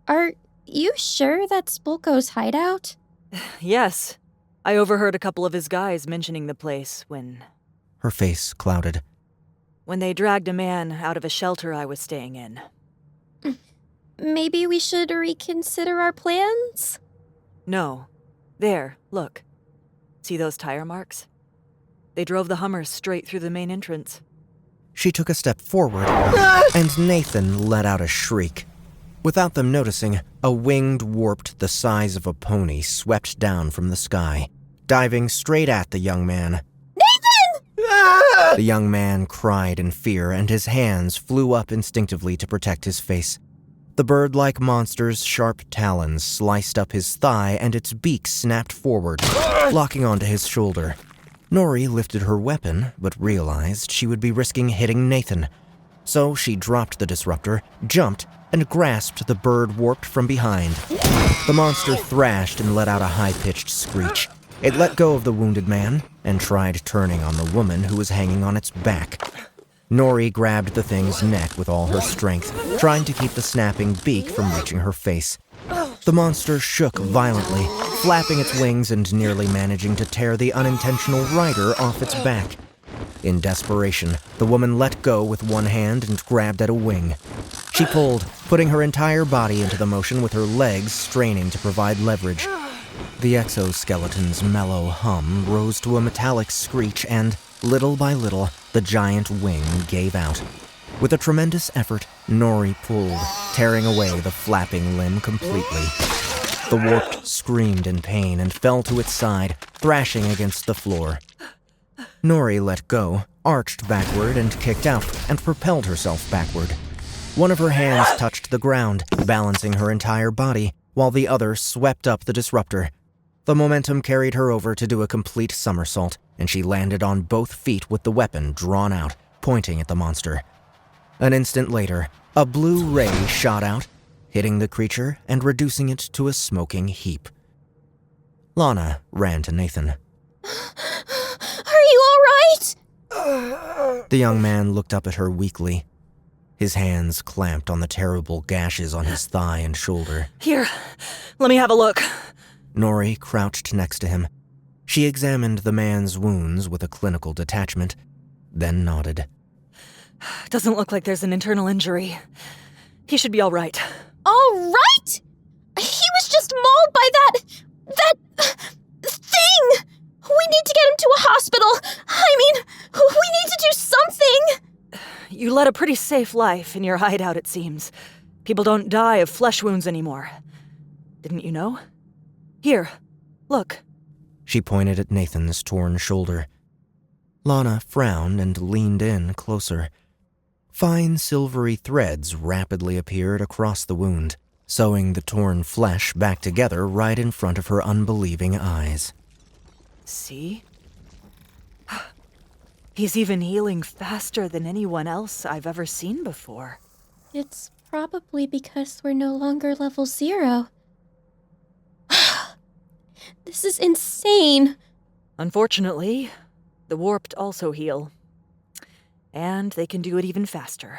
Are you sure that's Spolko's hideout? Yes. I overheard a couple of his guys mentioning the place when Her face clouded. they dragged a man out of a shelter I was staying in. Maybe we should reconsider our plans? No. There, look. See those tire marks? They drove the Hummer straight through the main entrance. She took a step forward, and Nathan let out a shriek. Without them noticing, a winged warp the size of a pony swept down from the sky, diving straight at the young man. Nathan! The young man cried in fear, and his hands flew up instinctively to protect his face. The bird-like monster's sharp talons sliced up his thigh, and its beak snapped forward, locking onto his shoulder. Nori lifted her weapon, but realized she would be risking hitting Nathan. So she dropped the disruptor, jumped, and grasped the bird warped from behind. The monster thrashed and let out a high-pitched screech. It let go of the wounded man and tried turning on the woman who was hanging on its back. Nori grabbed the thing's neck with all her strength, trying to keep the snapping beak from reaching her face. The monster shook violently, flapping its wings and nearly managing to tear the unintentional rider off its back. In desperation, the woman let go with one hand and grabbed at a wing. She pulled, putting her entire body into the motion with her legs straining to provide leverage. The exoskeleton's mellow hum rose to a metallic screech and, little by little, the giant wing gave out. With a tremendous effort, Nori pulled, tearing away the flapping limb completely. The warp screamed in pain and fell to its side, thrashing against the floor. Nori let go, arched backward and kicked out, and propelled herself backward. One of her hands touched the ground, balancing her entire body, while the other swept up the disruptor. The momentum carried her over to do a complete somersault, and she landed on both feet with the weapon drawn out, pointing at the monster. An instant later, a blue ray shot out, hitting the creature and reducing it to a smoking heap. Lana ran to Nathan. Are you all right? The young man looked up at her weakly. His hands clamped on the terrible gashes on his thigh and shoulder. Here, let me have a look. Nori crouched next to him. She examined the man's wounds with a clinical detachment, then nodded. Doesn't look like there's an internal injury. He should be all right. All right? He was just mauled by that thing! We need to get him to a hospital. I mean, we need to do something. You led a pretty safe life in your hideout, it seems. People don't die of flesh wounds anymore. Didn't you know? Here, look. She pointed at Nathan's torn shoulder. Lana frowned and leaned in closer. Fine silvery threads rapidly appeared across the wound, sewing the torn flesh back together right in front of her unbelieving eyes. See? He's even healing faster than anyone else I've ever seen before. It's probably because we're no longer level 0. This is insane. Unfortunately, the warped also heal. And they can do it even faster.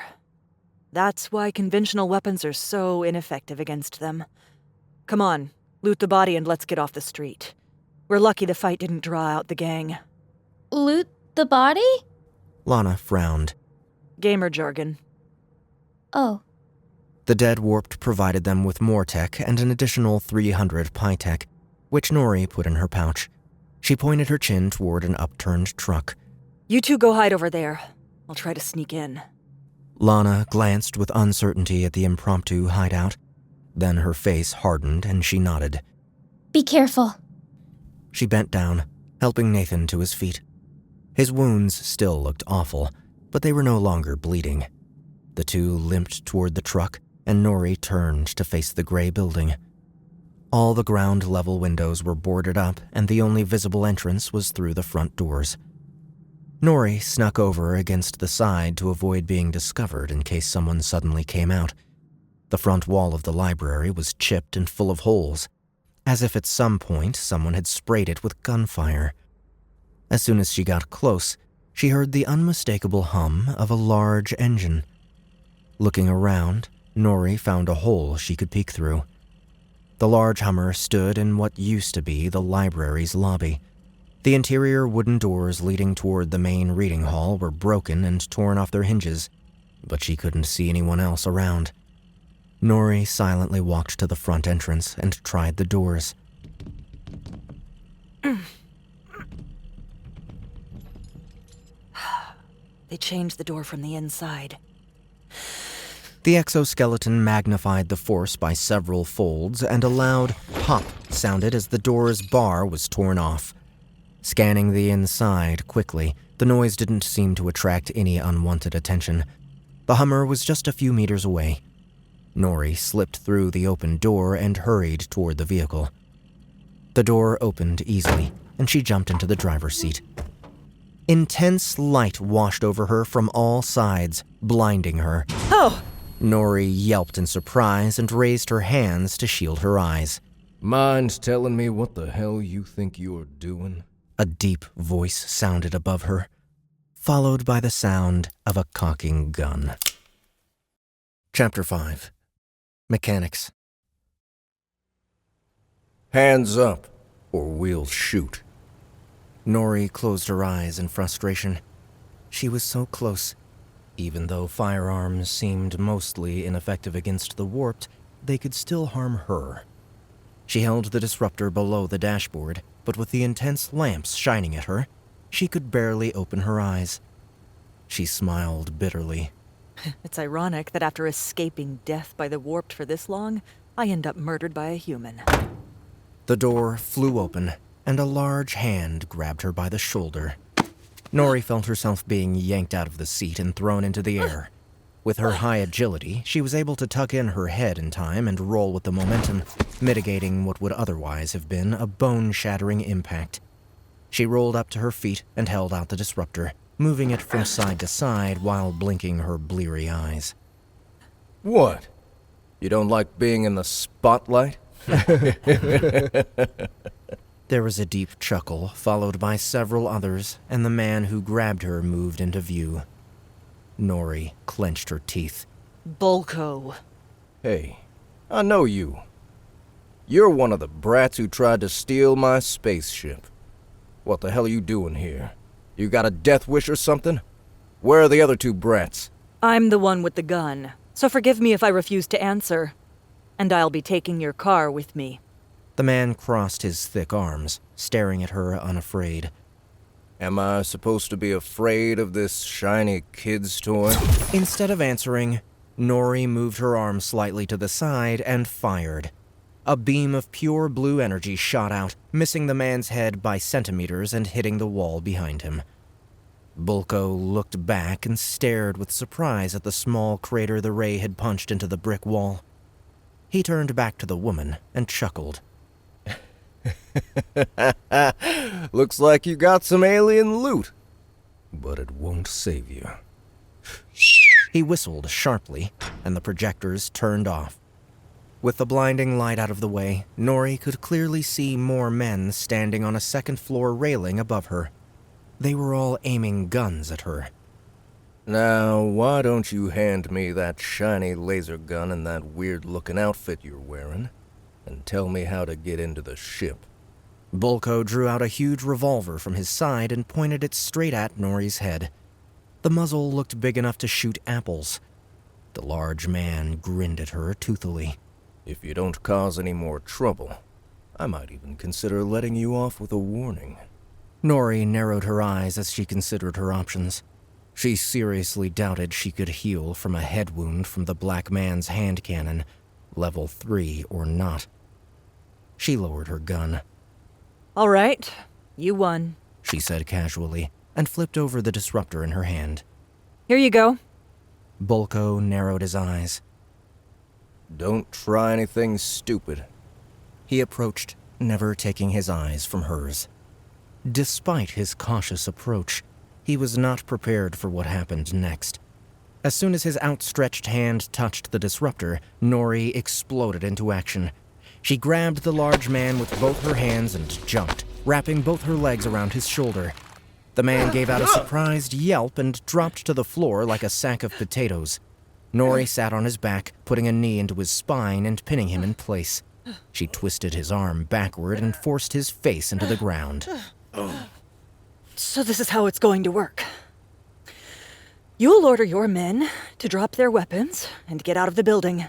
That's why conventional weapons are so ineffective against them. Come on, loot the body and let's get off the street. We're lucky the fight didn't draw out the gang. Loot the body? Lana frowned. Gamer jargon. Oh. The dead warped provided them with more tech and an additional 300 Pytech, which Nori put in her pouch. She pointed her chin toward an upturned truck. You two go hide over there. I'll try to sneak in. Lana glanced with uncertainty at the impromptu hideout. Then her face hardened and she nodded. Be careful. She bent down, helping Nathan to his feet. His wounds still looked awful, but they were no longer bleeding. The two limped toward the truck, and Nori turned to face the gray building. All the ground-level windows were boarded up, and the only visible entrance was through the front doors. Nori snuck over against the side to avoid being discovered in case someone suddenly came out. The front wall of the library was chipped and full of holes, as if at some point someone had sprayed it with gunfire. As soon as she got close, she heard the unmistakable hum of a large engine. Looking around, Nori found a hole she could peek through. The large Hummer stood in what used to be the library's lobby. The interior wooden doors leading toward the main reading hall were broken and torn off their hinges, but she couldn't see anyone else around. Nori silently walked to the front entrance and tried the doors. They changed the door from the inside. The exoskeleton magnified the force by several folds, and a loud pop sounded as the door's bar was torn off. Scanning the inside quickly, the noise didn't seem to attract any unwanted attention. The Hummer was just a few meters away. Nori slipped through the open door and hurried toward the vehicle. The door opened easily, and she jumped into the driver's seat. Intense light washed over her from all sides, blinding her. Oh! Nori yelped in surprise and raised her hands to shield her eyes. Mind telling me what the hell you think you're doing? A deep voice sounded above her, followed by the sound of a cocking gun. Chapter 5. Mechanics. Hands up, or we'll shoot. Nori closed her eyes in frustration. She was so close. Even though firearms seemed mostly ineffective against the warped, they could still harm her. She held the disruptor below the dashboard, but with the intense lamps shining at her, she could barely open her eyes. She smiled bitterly. It's ironic that after escaping death by the warped for this long, I end up murdered by a human. The door flew open, and a large hand grabbed her by the shoulder. Nori felt herself being yanked out of the seat and thrown into the air. With her high agility, she was able to tuck in her head in time and roll with the momentum, mitigating what would otherwise have been a bone-shattering impact. She rolled up to her feet and held out the disruptor, moving it from side to side while blinking her bleary eyes. What? You don't like being in the spotlight? There was a deep chuckle, followed by several others, and the man who grabbed her moved into view. Nori clenched her teeth. Bulko. Hey, I know you. You're one of the brats who tried to steal my spaceship. What the hell are you doing here? You got a death wish or something? Where are the other two brats? I'm the one with the gun, so forgive me if I refuse to answer. And I'll be taking your car with me. The man crossed his thick arms, staring at her unafraid. Am I supposed to be afraid of this shiny kid's toy? Instead of answering, Nori moved her arm slightly to the side and fired. A beam of pure blue energy shot out, missing the man's head by centimeters and hitting the wall behind him. Bulko looked back and stared with surprise at the small crater the ray had punched into the brick wall. He turned back to the woman and chuckled. Looks like you got some alien loot. But it won't save you. He whistled sharply, and the projectors turned off. With the blinding light out of the way, Nori could clearly see more men standing on a second-floor railing above her. They were all aiming guns at her. Now, why don't you hand me that shiny laser gun and that weird-looking outfit you're wearing, and tell me how to get into the ship? Bulko drew out a huge revolver from his side and pointed it straight at Nori's head. The muzzle looked big enough to shoot apples. The large man grinned at her toothily. If you don't cause any more trouble, I might even consider letting you off with a warning. Nori narrowed her eyes as she considered her options. She seriously doubted she could heal from a head wound from the black man's hand cannon, level 3 or not. She lowered her gun. All right, you won, she said casually, and flipped over the disruptor in her hand. Here you go. Bulko narrowed his eyes. Don't try anything stupid. He approached, never taking his eyes from hers. Despite his cautious approach, he was not prepared for what happened next. As soon as his outstretched hand touched the disruptor, Nori exploded into action. She grabbed the large man with both her hands and jumped, wrapping both her legs around his shoulder. The man gave out a surprised yelp and dropped to the floor like a sack of potatoes. Nori sat on his back, putting a knee into his spine and pinning him in place. She twisted his arm backward and forced his face into the ground. So this is how it's going to work. You'll order your men to drop their weapons and get out of the building.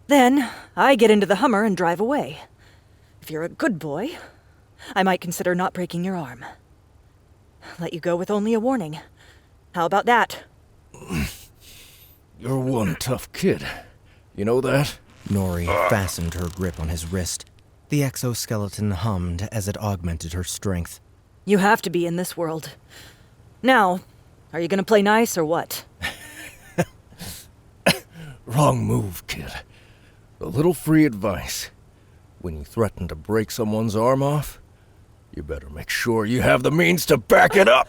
Then, I get into the Hummer and drive away. If you're a good boy, I might consider not breaking your arm. Let you go with only a warning. How about that? You're one tough kid. You know that? Nori fastened her grip on his wrist. The exoskeleton hummed as it augmented her strength. You have to be in this world. Now, are you gonna play nice or what? Wrong move, kid. A little free advice. When you threaten to break someone's arm off, you better make sure you have the means to back it up.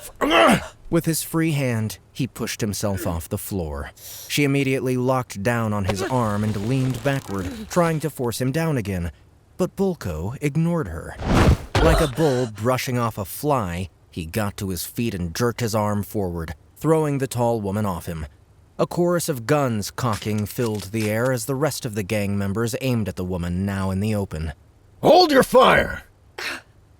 With his free hand, he pushed himself off the floor. She immediately locked down on his arm and leaned backward, trying to force him down again. But Bulko ignored her. Like a bull brushing off a fly, he got to his feet and jerked his arm forward, throwing the tall woman off him. A chorus of guns cocking filled the air as the rest of the gang members aimed at the woman now in the open. Hold your fire!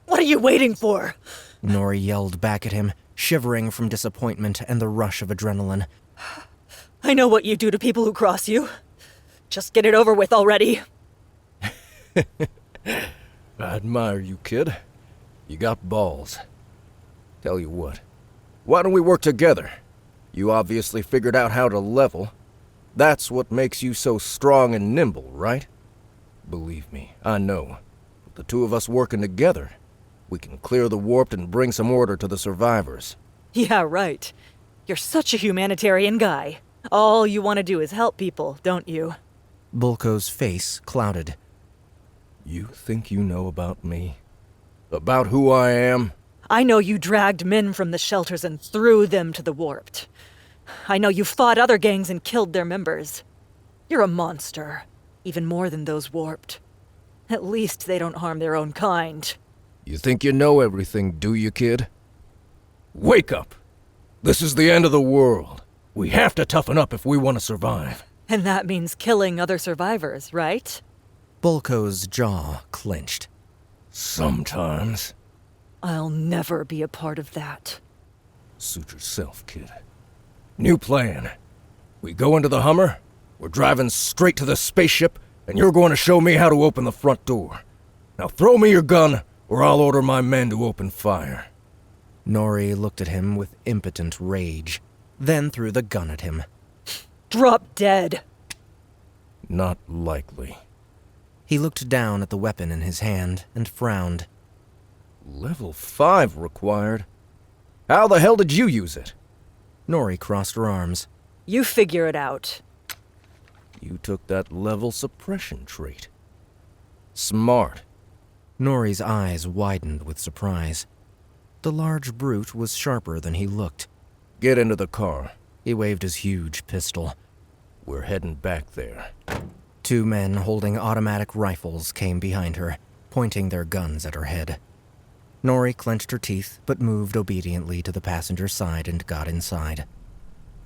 What are you waiting for? Nori yelled back at him, shivering from disappointment and the rush of adrenaline. I know what you do to people who cross you. Just get it over with already. I admire you, kid. You got balls. Tell you what, why don't we work together? You obviously figured out how to level. That's what makes you so strong and nimble, right? Believe me, I know. With the two of us working together, we can clear the warp and bring some order to the survivors. Yeah, right. You're such a humanitarian guy. All you want to do is help people, don't you? Bulko's face clouded. You think you know about me? About who I am? I know you dragged men from the shelters and threw them to the warped. I know you fought other gangs and killed their members. You're a monster. Even more than those warped. At least they don't harm their own kind. You think you know everything, do you, kid? Wake up! This is the end of the world. We have to toughen up if we want to survive. And that means killing other survivors, right? Bulko's jaw clenched. Sometimes. I'll never be a part of that. Suit yourself, kid. New plan. We go into the Hummer, we're driving straight to the spaceship, and you're going to show me how to open the front door. Now throw me your gun, or I'll order my men to open fire. Nori looked at him with impotent rage, then threw the gun at him. Drop dead. Not likely. He looked down at the weapon in his hand and frowned. Level 5 required. How the hell did you use it? Nori crossed her arms. You figure it out. You took that level suppression trait. Smart. Nori's eyes widened with surprise. The large brute was sharper than he looked. Get into the car. He waved his huge pistol. We're heading back there. 2 men holding automatic rifles came behind her, pointing their guns at her head. Nori clenched her teeth, but moved obediently to the passenger side and got inside.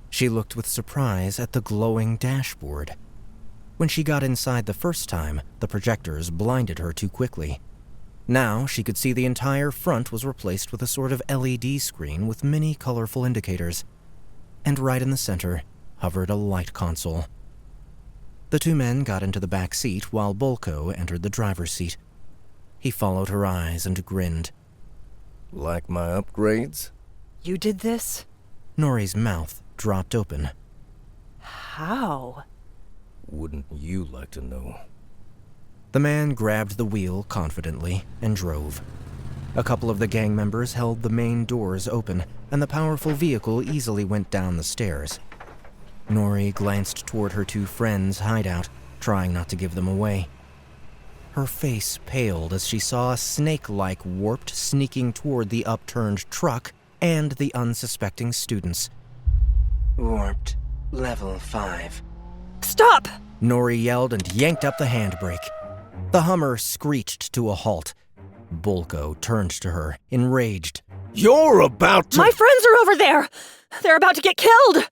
She looked with surprise at the glowing dashboard. When she got inside the first time, the projectors blinded her too quickly. Now she could see the entire front was replaced with a sort of LED screen with many colorful indicators. And right in the center hovered a light console. The 2 men got into the back seat while Bulko entered the driver's seat. He followed her eyes and grinned. Like my upgrades? You did this? Nori's mouth dropped open. How? Wouldn't you like to know? The man grabbed the wheel confidently and drove. A couple of the gang members held the main doors open, and the powerful vehicle easily went down the stairs. Nori glanced toward her 2 friends' hideout, trying not to give them away. Her face paled as she saw a snake-like warped sneaking toward the upturned truck and the unsuspecting students. Warped. Level 5. Stop! Nori yelled and yanked up the handbrake. The Hummer screeched to a halt. Bulko turned to her, enraged. You're about to— My friends are over there! They're about to get killed!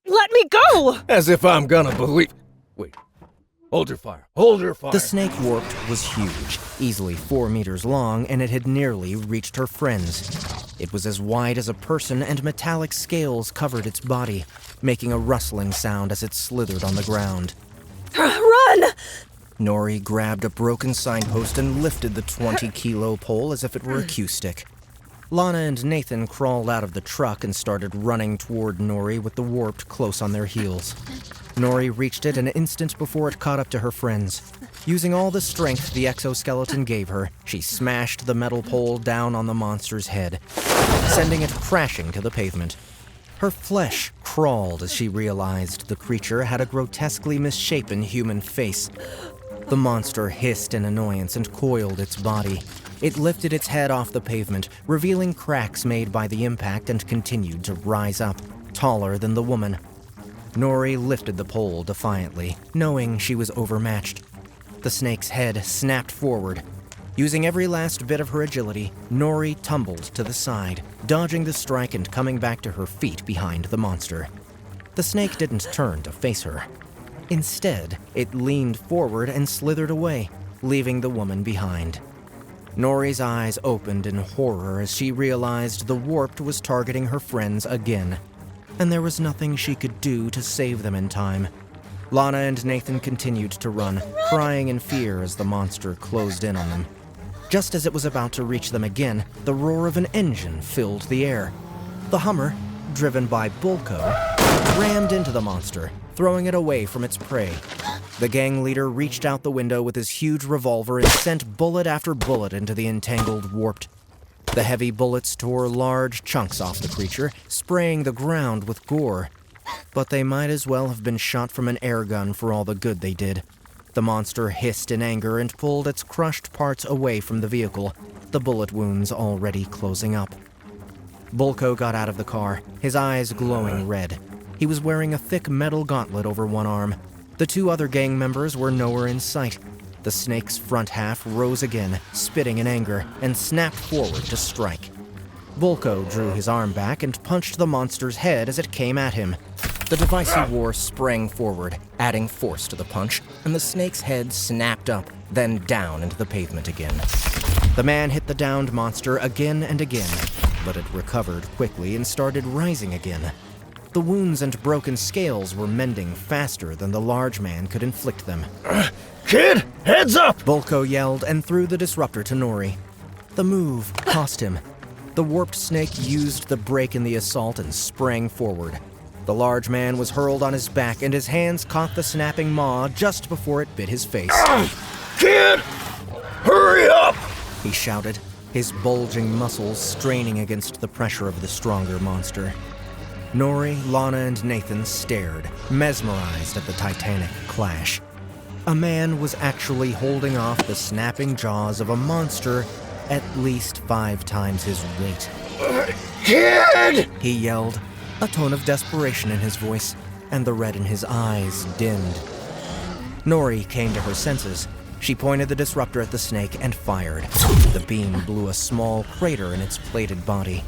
Let me go! As if I'm gonna believe— Wait. Hold your fire. Hold your fire. The snake warped was huge, easily 4 meters long, and it had nearly reached her friends. It was as wide as a person, and metallic scales covered its body, making a rustling sound as it slithered on the ground. Run! Nori grabbed a broken signpost and lifted the 20-kilo pole as if it were a cue stick. Lana and Nathan crawled out of the truck and started running toward Nori with the warped close on their heels. Nori reached it an instant before it caught up to her friends. Using all the strength the exoskeleton gave her, she smashed the metal pole down on the monster's head, sending it crashing to the pavement. Her flesh crawled as she realized the creature had a grotesquely misshapen human face. The monster hissed in annoyance and coiled its body. It lifted its head off the pavement, revealing cracks made by the impact, and continued to rise up, taller than the woman. Nori lifted the pole defiantly, knowing she was overmatched. The snake's head snapped forward. Using every last bit of her agility, Nori tumbled to the side, dodging the strike and coming back to her feet behind the monster. The snake didn't turn to face her. Instead, it leaned forward and slithered away, leaving the woman behind. Nori's eyes opened in horror as she realized the warped was targeting her friends again, and there was nothing she could do to save them in time. Lana and Nathan continued to run, crying in fear as the monster closed in on them. Just as it was about to reach them again, the roar of an engine filled the air. The Hummer, driven by Bulko, rammed into the monster, throwing it away from its prey. The gang leader reached out the window with his huge revolver and sent bullet after bullet into the entangled warped. The heavy bullets tore large chunks off the creature, spraying the ground with gore. But they might as well have been shot from an air gun for all the good they did. The monster hissed in anger and pulled its crushed parts away from the vehicle, the bullet wounds already closing up. Bulko got out of the car, his eyes glowing red. He was wearing a thick metal gauntlet over one arm. The two other gang members were nowhere in sight. The snake's front half rose again, spitting in anger, and snapped forward to strike. Volko drew his arm back and punched the monster's head as it came at him. The device he wore sprang forward, adding force to the punch, and the snake's head snapped up, then down into the pavement again. The man hit the downed monster again and again, but it recovered quickly and started rising again. The wounds and broken scales were mending faster than the large man could inflict them. Kid, heads up! Volko yelled and threw the disruptor to Nori. The move cost him. The warped snake used the break in the assault and sprang forward. The large man was hurled on his back and his hands caught the snapping maw just before it bit his face. Kid! Hurry up! He shouted, his bulging muscles straining against the pressure of the stronger monster. Nori, Lana, and Nathan stared, mesmerized at the titanic clash. A man was actually holding off the snapping jaws of a monster at least 5 times his weight. Kid! He yelled, a tone of desperation in his voice, and the red in his eyes dimmed. Nori came to her senses. She pointed the disruptor at the snake and fired. The beam blew a small crater in its plated body.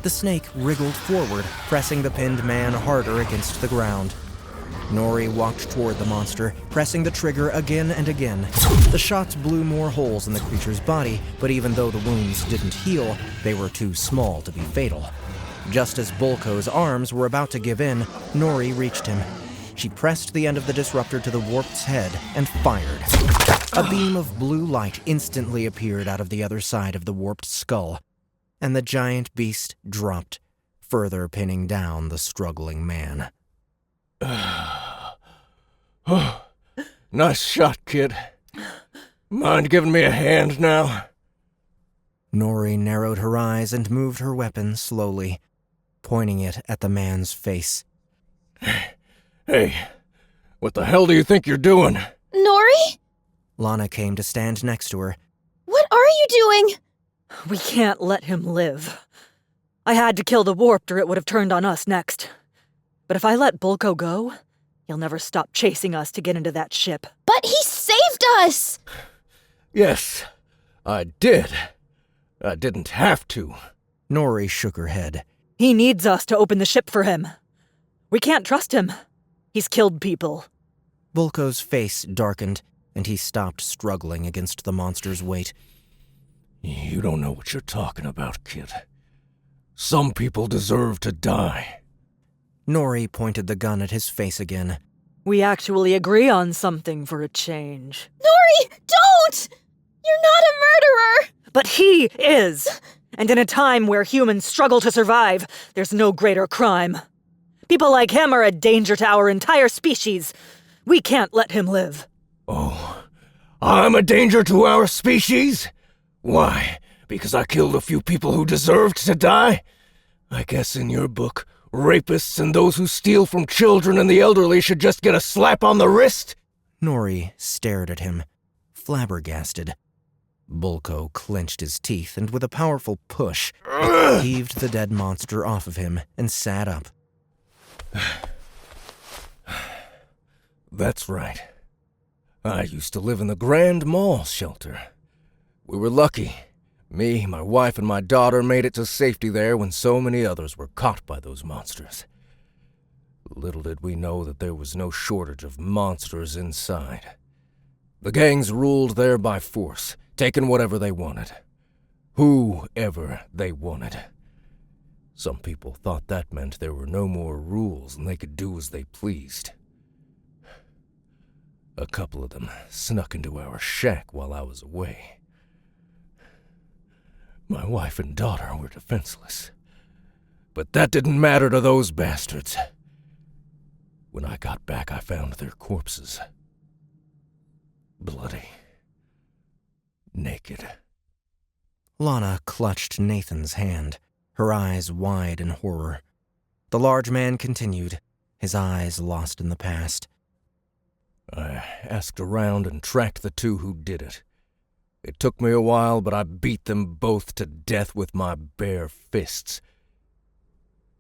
The snake wriggled forward, pressing the pinned man harder against the ground. Nori walked toward the monster, pressing the trigger again and again. The shots blew more holes in the creature's body, but even though the wounds didn't heal, they were too small to be fatal. Just as Volko's arms were about to give in, Nori reached him. She pressed the end of the disruptor to the warped's head and fired. A beam of blue light instantly appeared out of the other side of the warped skull, and the giant beast dropped, further pinning down the struggling man. Nice shot, kid. Mind giving me a hand now? Nori narrowed her eyes and moved her weapon slowly, pointing it at the man's face. Hey, what the hell do you think you're doing? Nori? Lana came to stand next to her. What are you doing? We can't let him live. I had to kill the warped or it would have turned on us next. But if I let Volko go, he'll never stop chasing us to get into that ship. But he saved us! Yes, I did. I didn't have to. Nori shook her head. He needs us to open the ship for him. We can't trust him. He's killed people. Volko's face darkened, and he stopped struggling against the monster's weight. You don't know what you're talking about, kid. Some people deserve to die. Nori pointed the gun at his face again. We actually agree on something for a change. Nori, don't! You're not a murderer! But he is! And in a time where humans struggle to survive, there's no greater crime. People like him are a danger to our entire species. We can't let him live. Oh, I'm a danger to our species? Why? Because I killed a few people who deserved to die? I guess in your book, rapists and those who steal from children and the elderly should just get a slap on the wrist? Nori stared at him, flabbergasted. Volko clenched his teeth and with a powerful push, heaved the dead monster off of him and sat up. That's right. I used to live in the Grand Mall shelter. We were lucky. Me, my wife, and my daughter made it to safety there when so many others were caught by those monsters. Little did we know that there was no shortage of monsters inside. The gangs ruled there by force, taking whatever they wanted. Whoever they wanted. Some people thought that meant there were no more rules and they could do as they pleased. A couple of them snuck into our shack while I was away. My wife and daughter were defenseless. But that didn't matter to those bastards. When I got back, I found their corpses. Bloody. Naked. Lana clutched Nathan's hand, her eyes wide in horror. The large man continued, his eyes lost in the past. I asked around and tracked the two who did it. It took me a while, but I beat them both to death with my bare fists.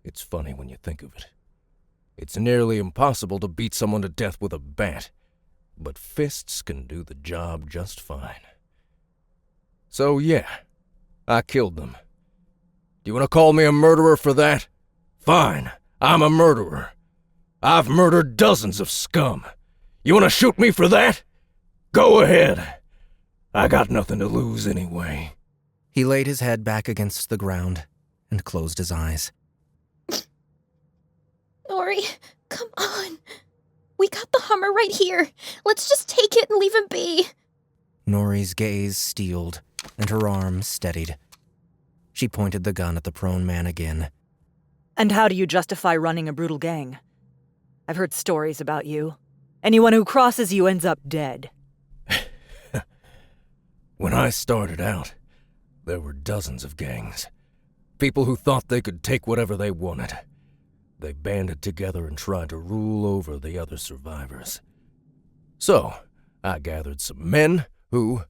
It's funny when you think of it. It's nearly impossible to beat someone to death with a bat, but fists can do the job just fine. So yeah, I killed them. Do you want to call me a murderer for that? Fine, I'm a murderer. I've murdered dozens of scum. You want to shoot me for that? Go ahead. I got nothing to lose anyway. He laid his head back against the ground and closed his eyes. Nori, come on. We got the Hummer right here. Let's just take it and leave him be. Nori's gaze steeled, and her arm steadied. She pointed the gun at the prone man again. And how do you justify running a brutal gang? I've heard stories about you. Anyone who crosses you ends up dead. When I started out, there were dozens of gangs. People who thought they could take whatever they wanted. They banded together and tried to rule over the other survivors. So, I gathered some men who,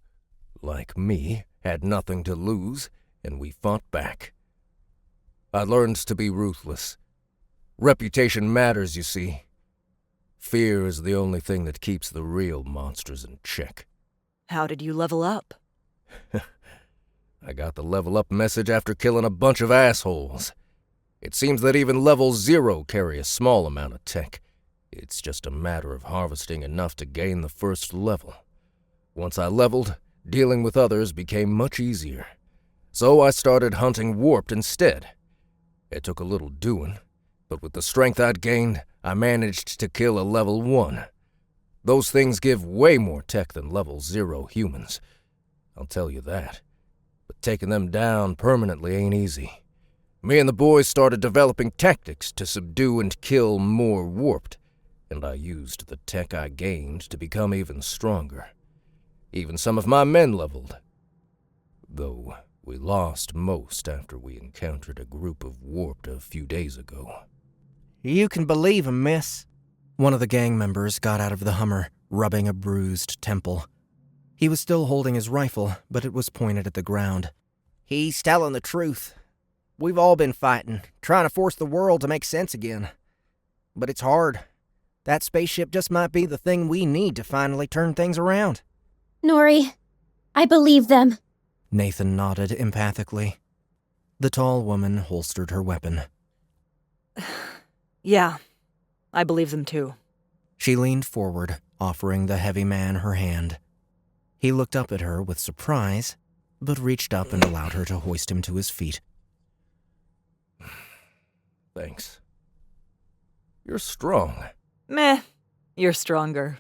like me, had nothing to lose, and we fought back. I learned to be ruthless. Reputation matters, you see. Fear is the only thing that keeps the real monsters in check. How did you level up? I got the level up message after killing a bunch of assholes. It seems that even level 0 carry a small amount of tech. It's just a matter of harvesting enough to gain the first level. Once I leveled, dealing with others became much easier. So I started hunting warped instead. It took a little doing, but with the strength I'd gained, I managed to kill a level 1. Those things give way more tech than level 0 humans. I'll tell you that. But taking them down permanently ain't easy. Me and the boys started developing tactics to subdue and kill more warped, and I used the tech I gained to become even stronger. Even some of my men leveled. Though we lost most after we encountered a group of warped a few days ago. You can believe him, miss. One of the gang members got out of the Hummer, rubbing a bruised temple. He was still holding his rifle, but it was pointed at the ground. He's telling the truth. We've all been fighting, trying to force the world to make sense again. But it's hard. That spaceship just might be the thing we need to finally turn things around. Nori, I believe them. Nathan nodded empathically. The tall woman holstered her weapon. Yeah, I believe them too. She leaned forward, offering the heavy man her hand. He looked up at her with surprise, but reached up and allowed her to hoist him to his feet. Thanks. You're strong. Meh, you're stronger.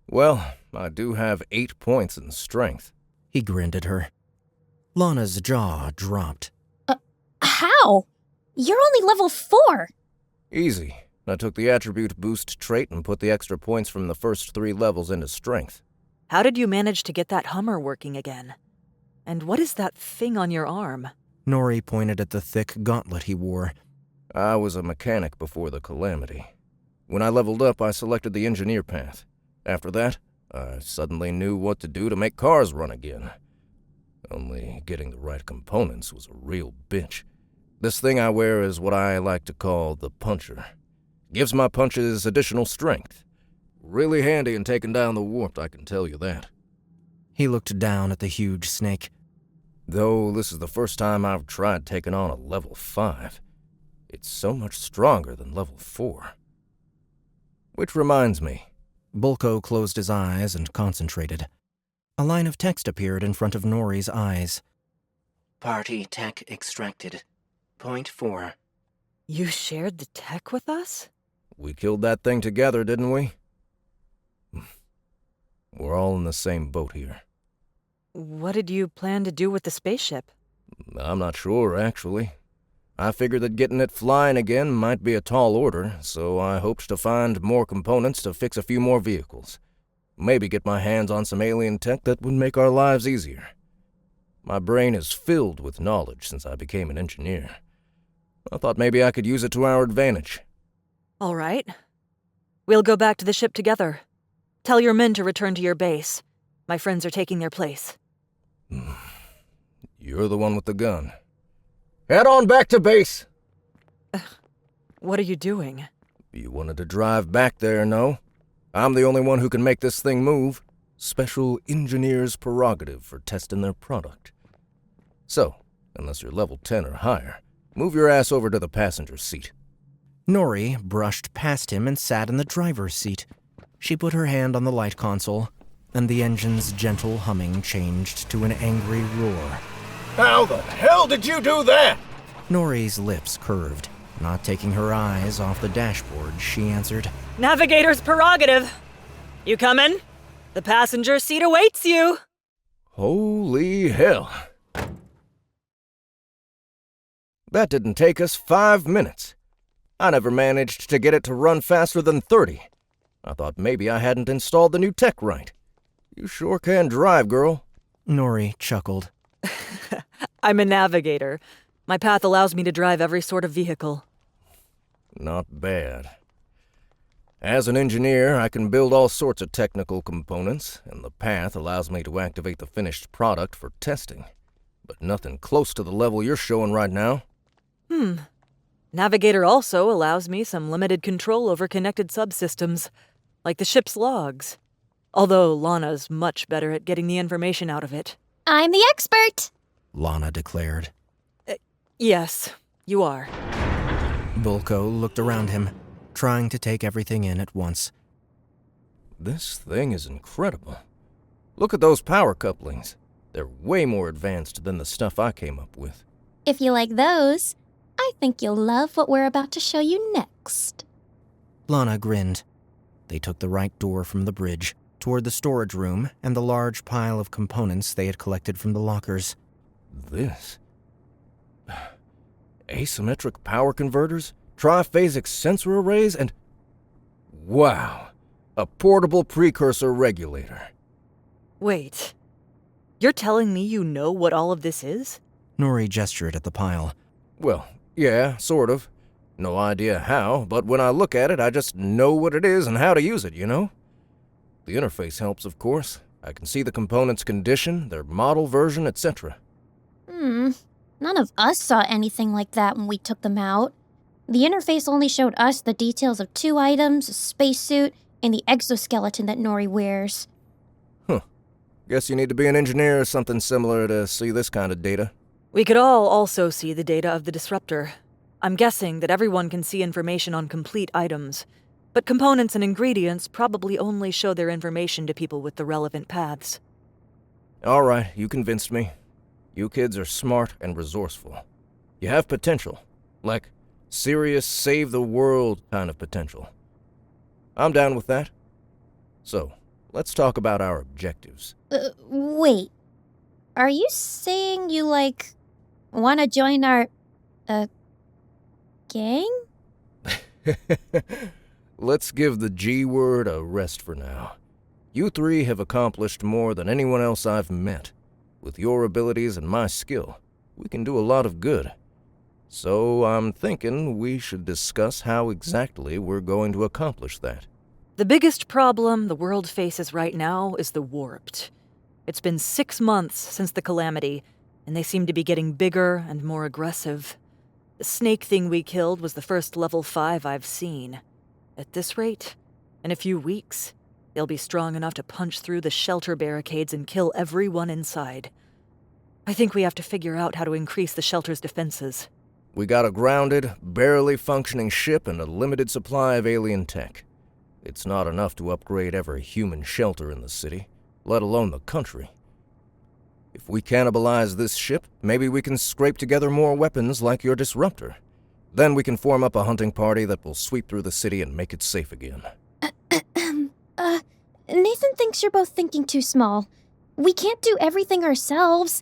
Well, I do have 8 points in strength. He grinned at her. Lana's jaw dropped. How? You're only level 4. Easy. I took the attribute boost trait and put the extra points from the first 3 levels into strength. How did you manage to get that Hummer working again? And what is that thing on your arm? Nori pointed at the thick gauntlet he wore. I was a mechanic before the calamity. When I leveled up, I selected the engineer path. After that, I suddenly knew what to do to make cars run again. Only getting the right components was a real bitch. This thing I wear is what I like to call the puncher. Gives my punches additional strength. Really handy in taking down the warped, I can tell you that. He looked down at the huge snake. Though this is the first time I've tried taking on a level 5. It's so much stronger than level 4. Which reminds me. Bulko closed his eyes and concentrated. A line of text appeared in front of Nori's eyes. Party tech extracted. Point 4. You shared the tech with us? We killed that thing together, didn't we? We're all in the same boat here. What did you plan to do with the spaceship? I'm not sure, actually. I figured that getting it flying again might be a tall order, so I hoped to find more components to fix a few more vehicles. Maybe get my hands on some alien tech that would make our lives easier. My brain is filled with knowledge since I became an engineer. I thought maybe I could use it to our advantage. All right. We'll go back to the ship together. Tell your men to return to your base. My friends are taking their place. You're the one with the gun. Head on back to base! What are you doing? You wanted to drive back there, no? I'm the only one who can make this thing move. Special engineer's prerogative for testing their product. So, unless you're level 10 or higher, move your ass over to the passenger seat. Nori brushed past him and sat in the driver's seat. She put her hand on the light console, and the engine's gentle humming changed to an angry roar. How the hell did you do that? Nori's lips curved. Not taking her eyes off the dashboard, she answered, Navigator's prerogative. You coming? The passenger seat awaits you. Holy hell. That didn't take us 5 minutes. I never managed to get it to run faster than 30. I thought maybe I hadn't installed the new tech right. You sure can drive, girl. Nori chuckled. I'm a navigator. My path allows me to drive every sort of vehicle. Not bad. As an engineer, I can build all sorts of technical components, and the path allows me to activate the finished product for testing. But nothing close to the level you're showing right now. Navigator also allows me some limited control over connected subsystems, like the ship's logs. Although Lana's much better at getting the information out of it. I'm the expert! Lana declared. Yes, you are. Bulko looked around him, trying to take everything in at once. This thing is incredible. Look at those power couplings. They're way more advanced than the stuff I came up with. If you like those, I think you'll love what we're about to show you next. Lana grinned. They took the right door from the bridge, toward the storage room and the large pile of components they had collected from the lockers. This? Asymmetric power converters, triphasic sensor arrays, and... wow! A portable precursor regulator. Wait. You're telling me you know what all of this is? Nori gestured at the pile. Well, yeah, sort of. No idea how, but when I look at it, I just know what it is and how to use it, you know? The interface helps, of course. I can see the components' condition, their model version, etc. None of us saw anything like that when we took them out. The interface only showed us the details of 2 items, a spacesuit, and the exoskeleton that Nori wears. Guess you need to be an engineer or something similar to see this kind of data. We could all also see the data of the disruptor. I'm guessing that everyone can see information on complete items, but components and ingredients probably only show their information to people with the relevant paths. All right, you convinced me. You kids are smart and resourceful. You have potential, like serious save-the-world kind of potential. I'm down with that. So, let's talk about our objectives. Wait. Are you saying you, want to join our, gang? Let's give the G word a rest for now. You 3 have accomplished more than anyone else I've met. With your abilities and my skill, we can do a lot of good. So I'm thinking we should discuss how exactly we're going to accomplish that. The biggest problem the world faces right now is the warped. It's been 6 months since the calamity, and they seem to be getting bigger and more aggressive. The snake thing we killed was the first level 5 I've seen. At this rate, in a few weeks, they'll be strong enough to punch through the shelter barricades and kill everyone inside. I think we have to figure out how to increase the shelter's defenses. We got a grounded, barely functioning ship and a limited supply of alien tech. It's not enough to upgrade every human shelter in the city, let alone the country. If we cannibalize this ship, maybe we can scrape together more weapons like your disruptor. Then we can form up a hunting party that will sweep through the city and make it safe again. Nathan thinks you're both thinking too small. We can't do everything ourselves.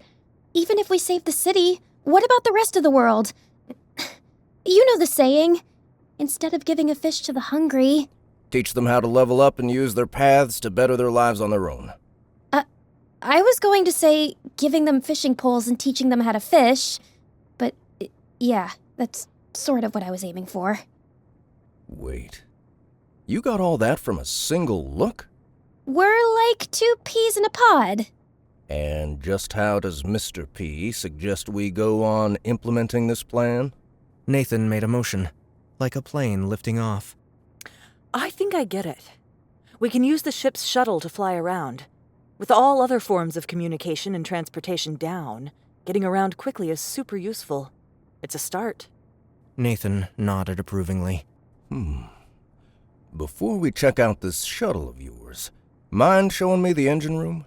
Even if we save the city, what about the rest of the world? You know the saying, instead of giving a fish to the hungry... Teach them how to level up and use their paths to better their lives on their own. I was going to say giving them fishing poles and teaching them how to fish, but yeah, that's sort of what I was aiming for. Wait, you got all that from a single look? We're like 2 peas in a pod. And just how does Mr. P suggest we go on implementing this plan? Nathan made a motion, like a plane lifting off. I think I get it. We can use the ship's shuttle to fly around. With all other forms of communication and transportation down, getting around quickly is super useful. It's a start. Nathan nodded approvingly. Before we check out this shuttle of yours, mind showing me the engine room?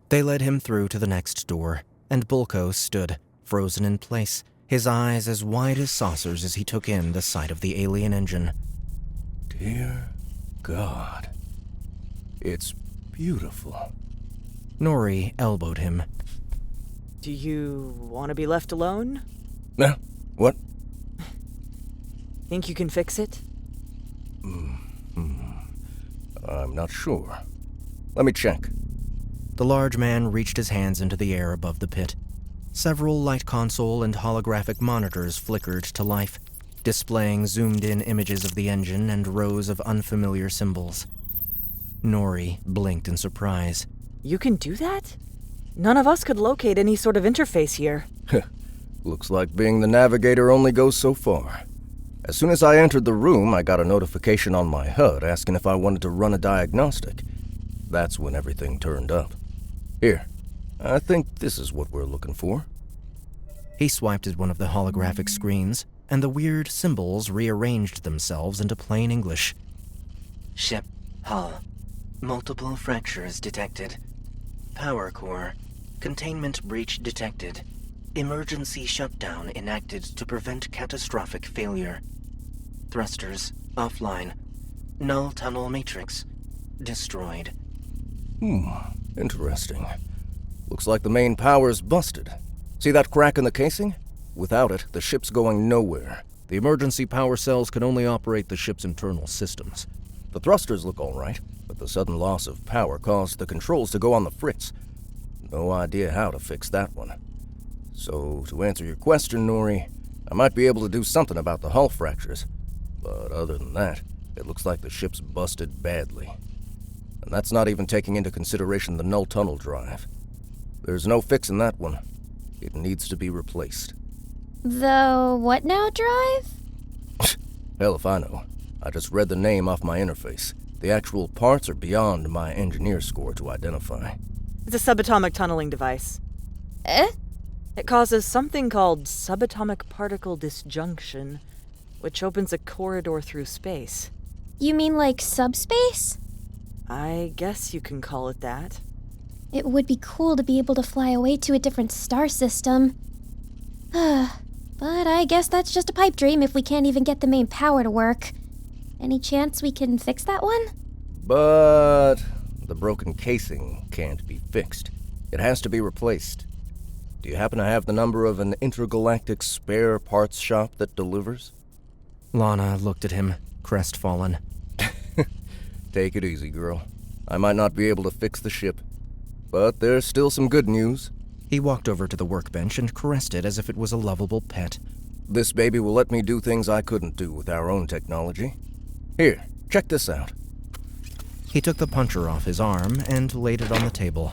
They led him through to the next door, and Bulko stood, frozen in place, his eyes as wide as saucers as he took in the sight of the alien engine. Dear God. It's beautiful. Nori elbowed him. Do you want to be left alone? What? Think you can fix it? I'm not sure. Let me check. The large man reached his hands into the air above the pit. Several light console and holographic monitors flickered to life, displaying zoomed-in images of the engine and rows of unfamiliar symbols. Nori blinked in surprise. You can do that? None of us could locate any sort of interface here. Looks like being the navigator only goes so far. As soon as I entered the room, I got a notification on my HUD asking if I wanted to run a diagnostic. That's when everything turned up. Here, I think this is what we're looking for. He swiped at one of the holographic screens, and the weird symbols rearranged themselves into plain English. Ship hull. Multiple fractures detected. Power core. Containment breach detected. Emergency shutdown enacted to prevent catastrophic failure. Thrusters offline. Null tunnel matrix destroyed. Interesting. Looks like the main power's busted. See that crack in the casing? Without it, the ship's going nowhere. The emergency power cells can only operate the ship's internal systems. The thrusters look all right, but the sudden loss of power caused the controls to go on the fritz. No idea how to fix that one. So, to answer your question, Nori, I might be able to do something about the hull fractures. But other than that, it looks like the ship's busted badly. And that's not even taking into consideration the null tunnel drive. There's no fixing that one. It needs to be replaced. The what now drive? Hell if I know. I just read the name off my interface. The actual parts are beyond my engineer score to identify. It's a subatomic tunneling device. Eh? It causes something called subatomic particle disjunction, which opens a corridor through space. You mean like subspace? I guess you can call it that. It would be cool to be able to fly away to a different star system. But I guess that's just a pipe dream if we can't even get the main power to work. Any chance we can fix that one? But the broken casing can't be fixed. It has to be replaced. Do you happen to have the number of an intergalactic spare parts shop that delivers? Lana looked at him, crestfallen. Take it easy, girl. I might not be able to fix the ship, but there's still some good news. He walked over to the workbench and caressed it as if it was a lovable pet. This baby will let me do things I couldn't do with our own technology. Here, check this out. He took the puncher off his arm and laid it on the table.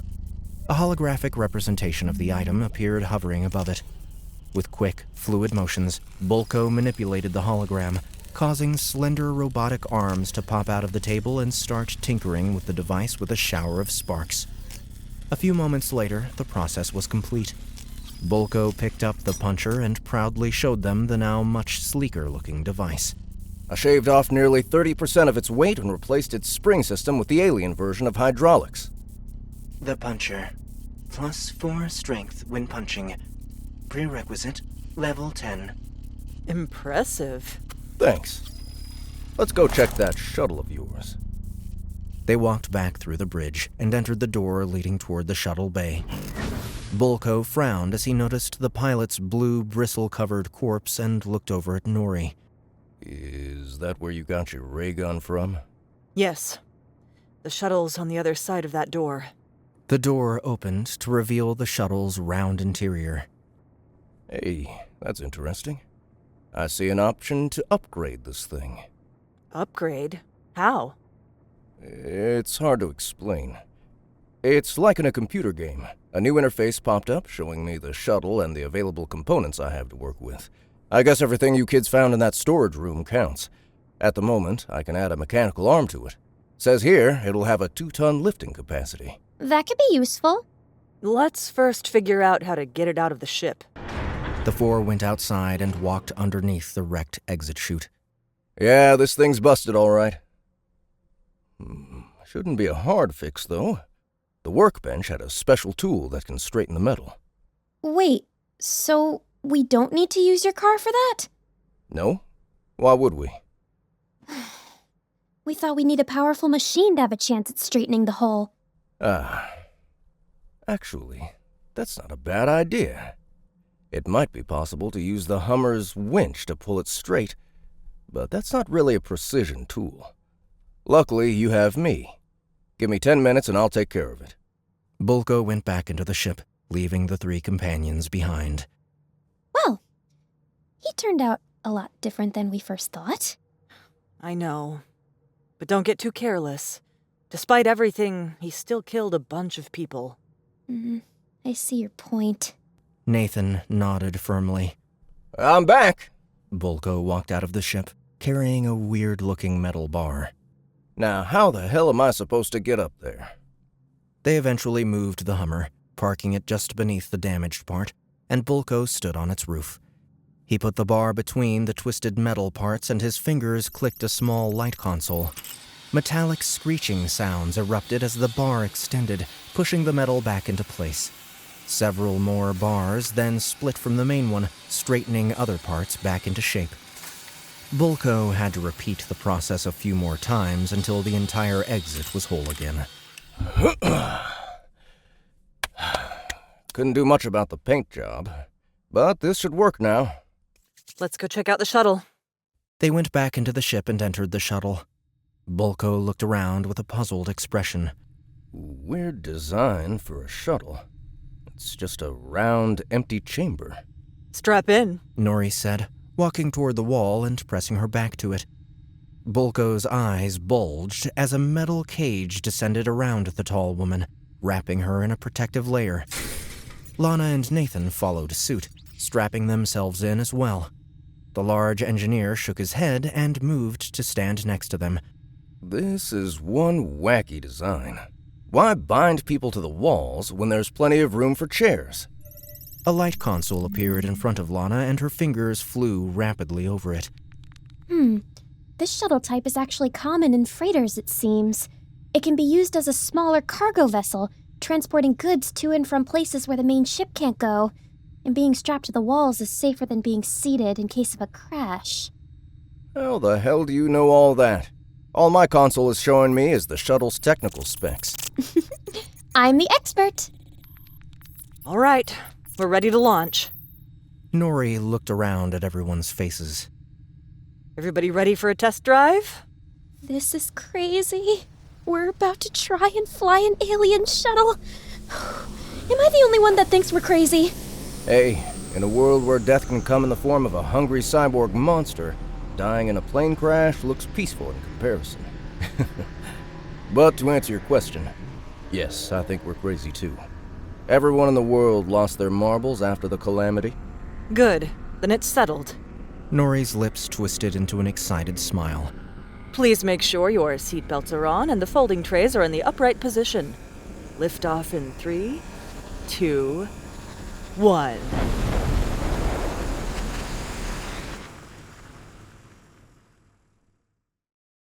A holographic representation of the item appeared hovering above it. With quick, fluid motions, Bulko manipulated the hologram, causing slender robotic arms to pop out of the table and start tinkering with the device with a shower of sparks. A few moments later, the process was complete. Bulko picked up the puncher and proudly showed them the now much sleeker-looking device. I shaved off nearly 30% of its weight and replaced its spring system with the alien version of hydraulics. The puncher. +4 strength when punching. Prerequisite, level 10. Impressive. Thanks. Let's go check that shuttle of yours. They walked back through the bridge and entered the door leading toward the shuttle bay. Bulko frowned as he noticed the pilot's blue, bristle-covered corpse and looked over at Nori. Is that where you got your ray gun from? Yes. The shuttle's on the other side of that door. The door opened to reveal the shuttle's round interior. Hey, that's interesting. I see an option to upgrade this thing. Upgrade? How? It's hard to explain. It's like in a computer game. A new interface popped up showing me the shuttle and the available components I have to work with. I guess everything you kids found in that storage room counts. At the moment, I can add a mechanical arm to it. Says here it'll have a 2-ton lifting capacity. That could be useful. Let's first figure out how to get it out of the ship. The four went outside and walked underneath the wrecked exit chute. Yeah, this thing's busted all right. Shouldn't be a hard fix, though. The workbench had a special tool that can straighten the metal. Wait, so we don't need to use your car for that? No? Why would we? We thought we need a powerful machine to have a chance at straightening the hole. Actually, that's not a bad idea. It might be possible to use the Hummer's winch to pull it straight, but that's not really a precision tool. Luckily, you have me. Give me 10 minutes and I'll take care of it. Bulko went back into the ship, leaving the three companions behind. Well, he turned out a lot different than we first thought. I know. But don't get too careless. Despite everything, he still killed a bunch of people. I see your point. Nathan nodded firmly. I'm back! Bulko walked out of the ship, carrying a weird-looking metal bar. Now, how the hell am I supposed to get up there? They eventually moved the Hummer, parking it just beneath the damaged part, and Bulko stood on its roof. He put the bar between the twisted metal parts and his fingers clicked a small light console. Metallic screeching sounds erupted as the bar extended, pushing the metal back into place. Several more bars then split from the main one, straightening other parts back into shape. Bulko had to repeat the process a few more times until the entire exit was whole again. Couldn't do much about the paint job, but this should work now. Let's go check out the shuttle. They went back into the ship and entered the shuttle. Bulko looked around with a puzzled expression. Weird design for a shuttle. It's just a round, empty chamber. Strap in, Nori said, walking toward the wall and pressing her back to it. Bulko's eyes bulged as a metal cage descended around the tall woman, wrapping her in a protective layer. Lana and Nathan followed suit, strapping themselves in as well. The large engineer shook his head and moved to stand next to them. This is one wacky design. Why bind people to the walls when there's plenty of room for chairs? A light console appeared in front of Lana and her fingers flew rapidly over it. This shuttle type is actually common in freighters, it seems. It can be used as a smaller cargo vessel, transporting goods to and from places where the main ship can't go. And being strapped to the walls is safer than being seated in case of a crash. How the hell do you know all that? All my console is showing me is the shuttle's technical specs. I'm the expert. All right, we're ready to launch. Nori looked around at everyone's faces. Everybody ready for a test drive? This is crazy. We're about to try and fly an alien shuttle. Am I the only one that thinks we're crazy? Hey, in a world where death can come in the form of a hungry cyborg monster, dying in a plane crash looks peaceful in comparison. But to answer your question, yes, I think we're crazy too. Everyone in the world lost their marbles after the calamity. Good, then it's settled. Nori's lips twisted into an excited smile. Please make sure your seatbelts are on and the folding trays are in the upright position. Lift off in 3, 2, 1.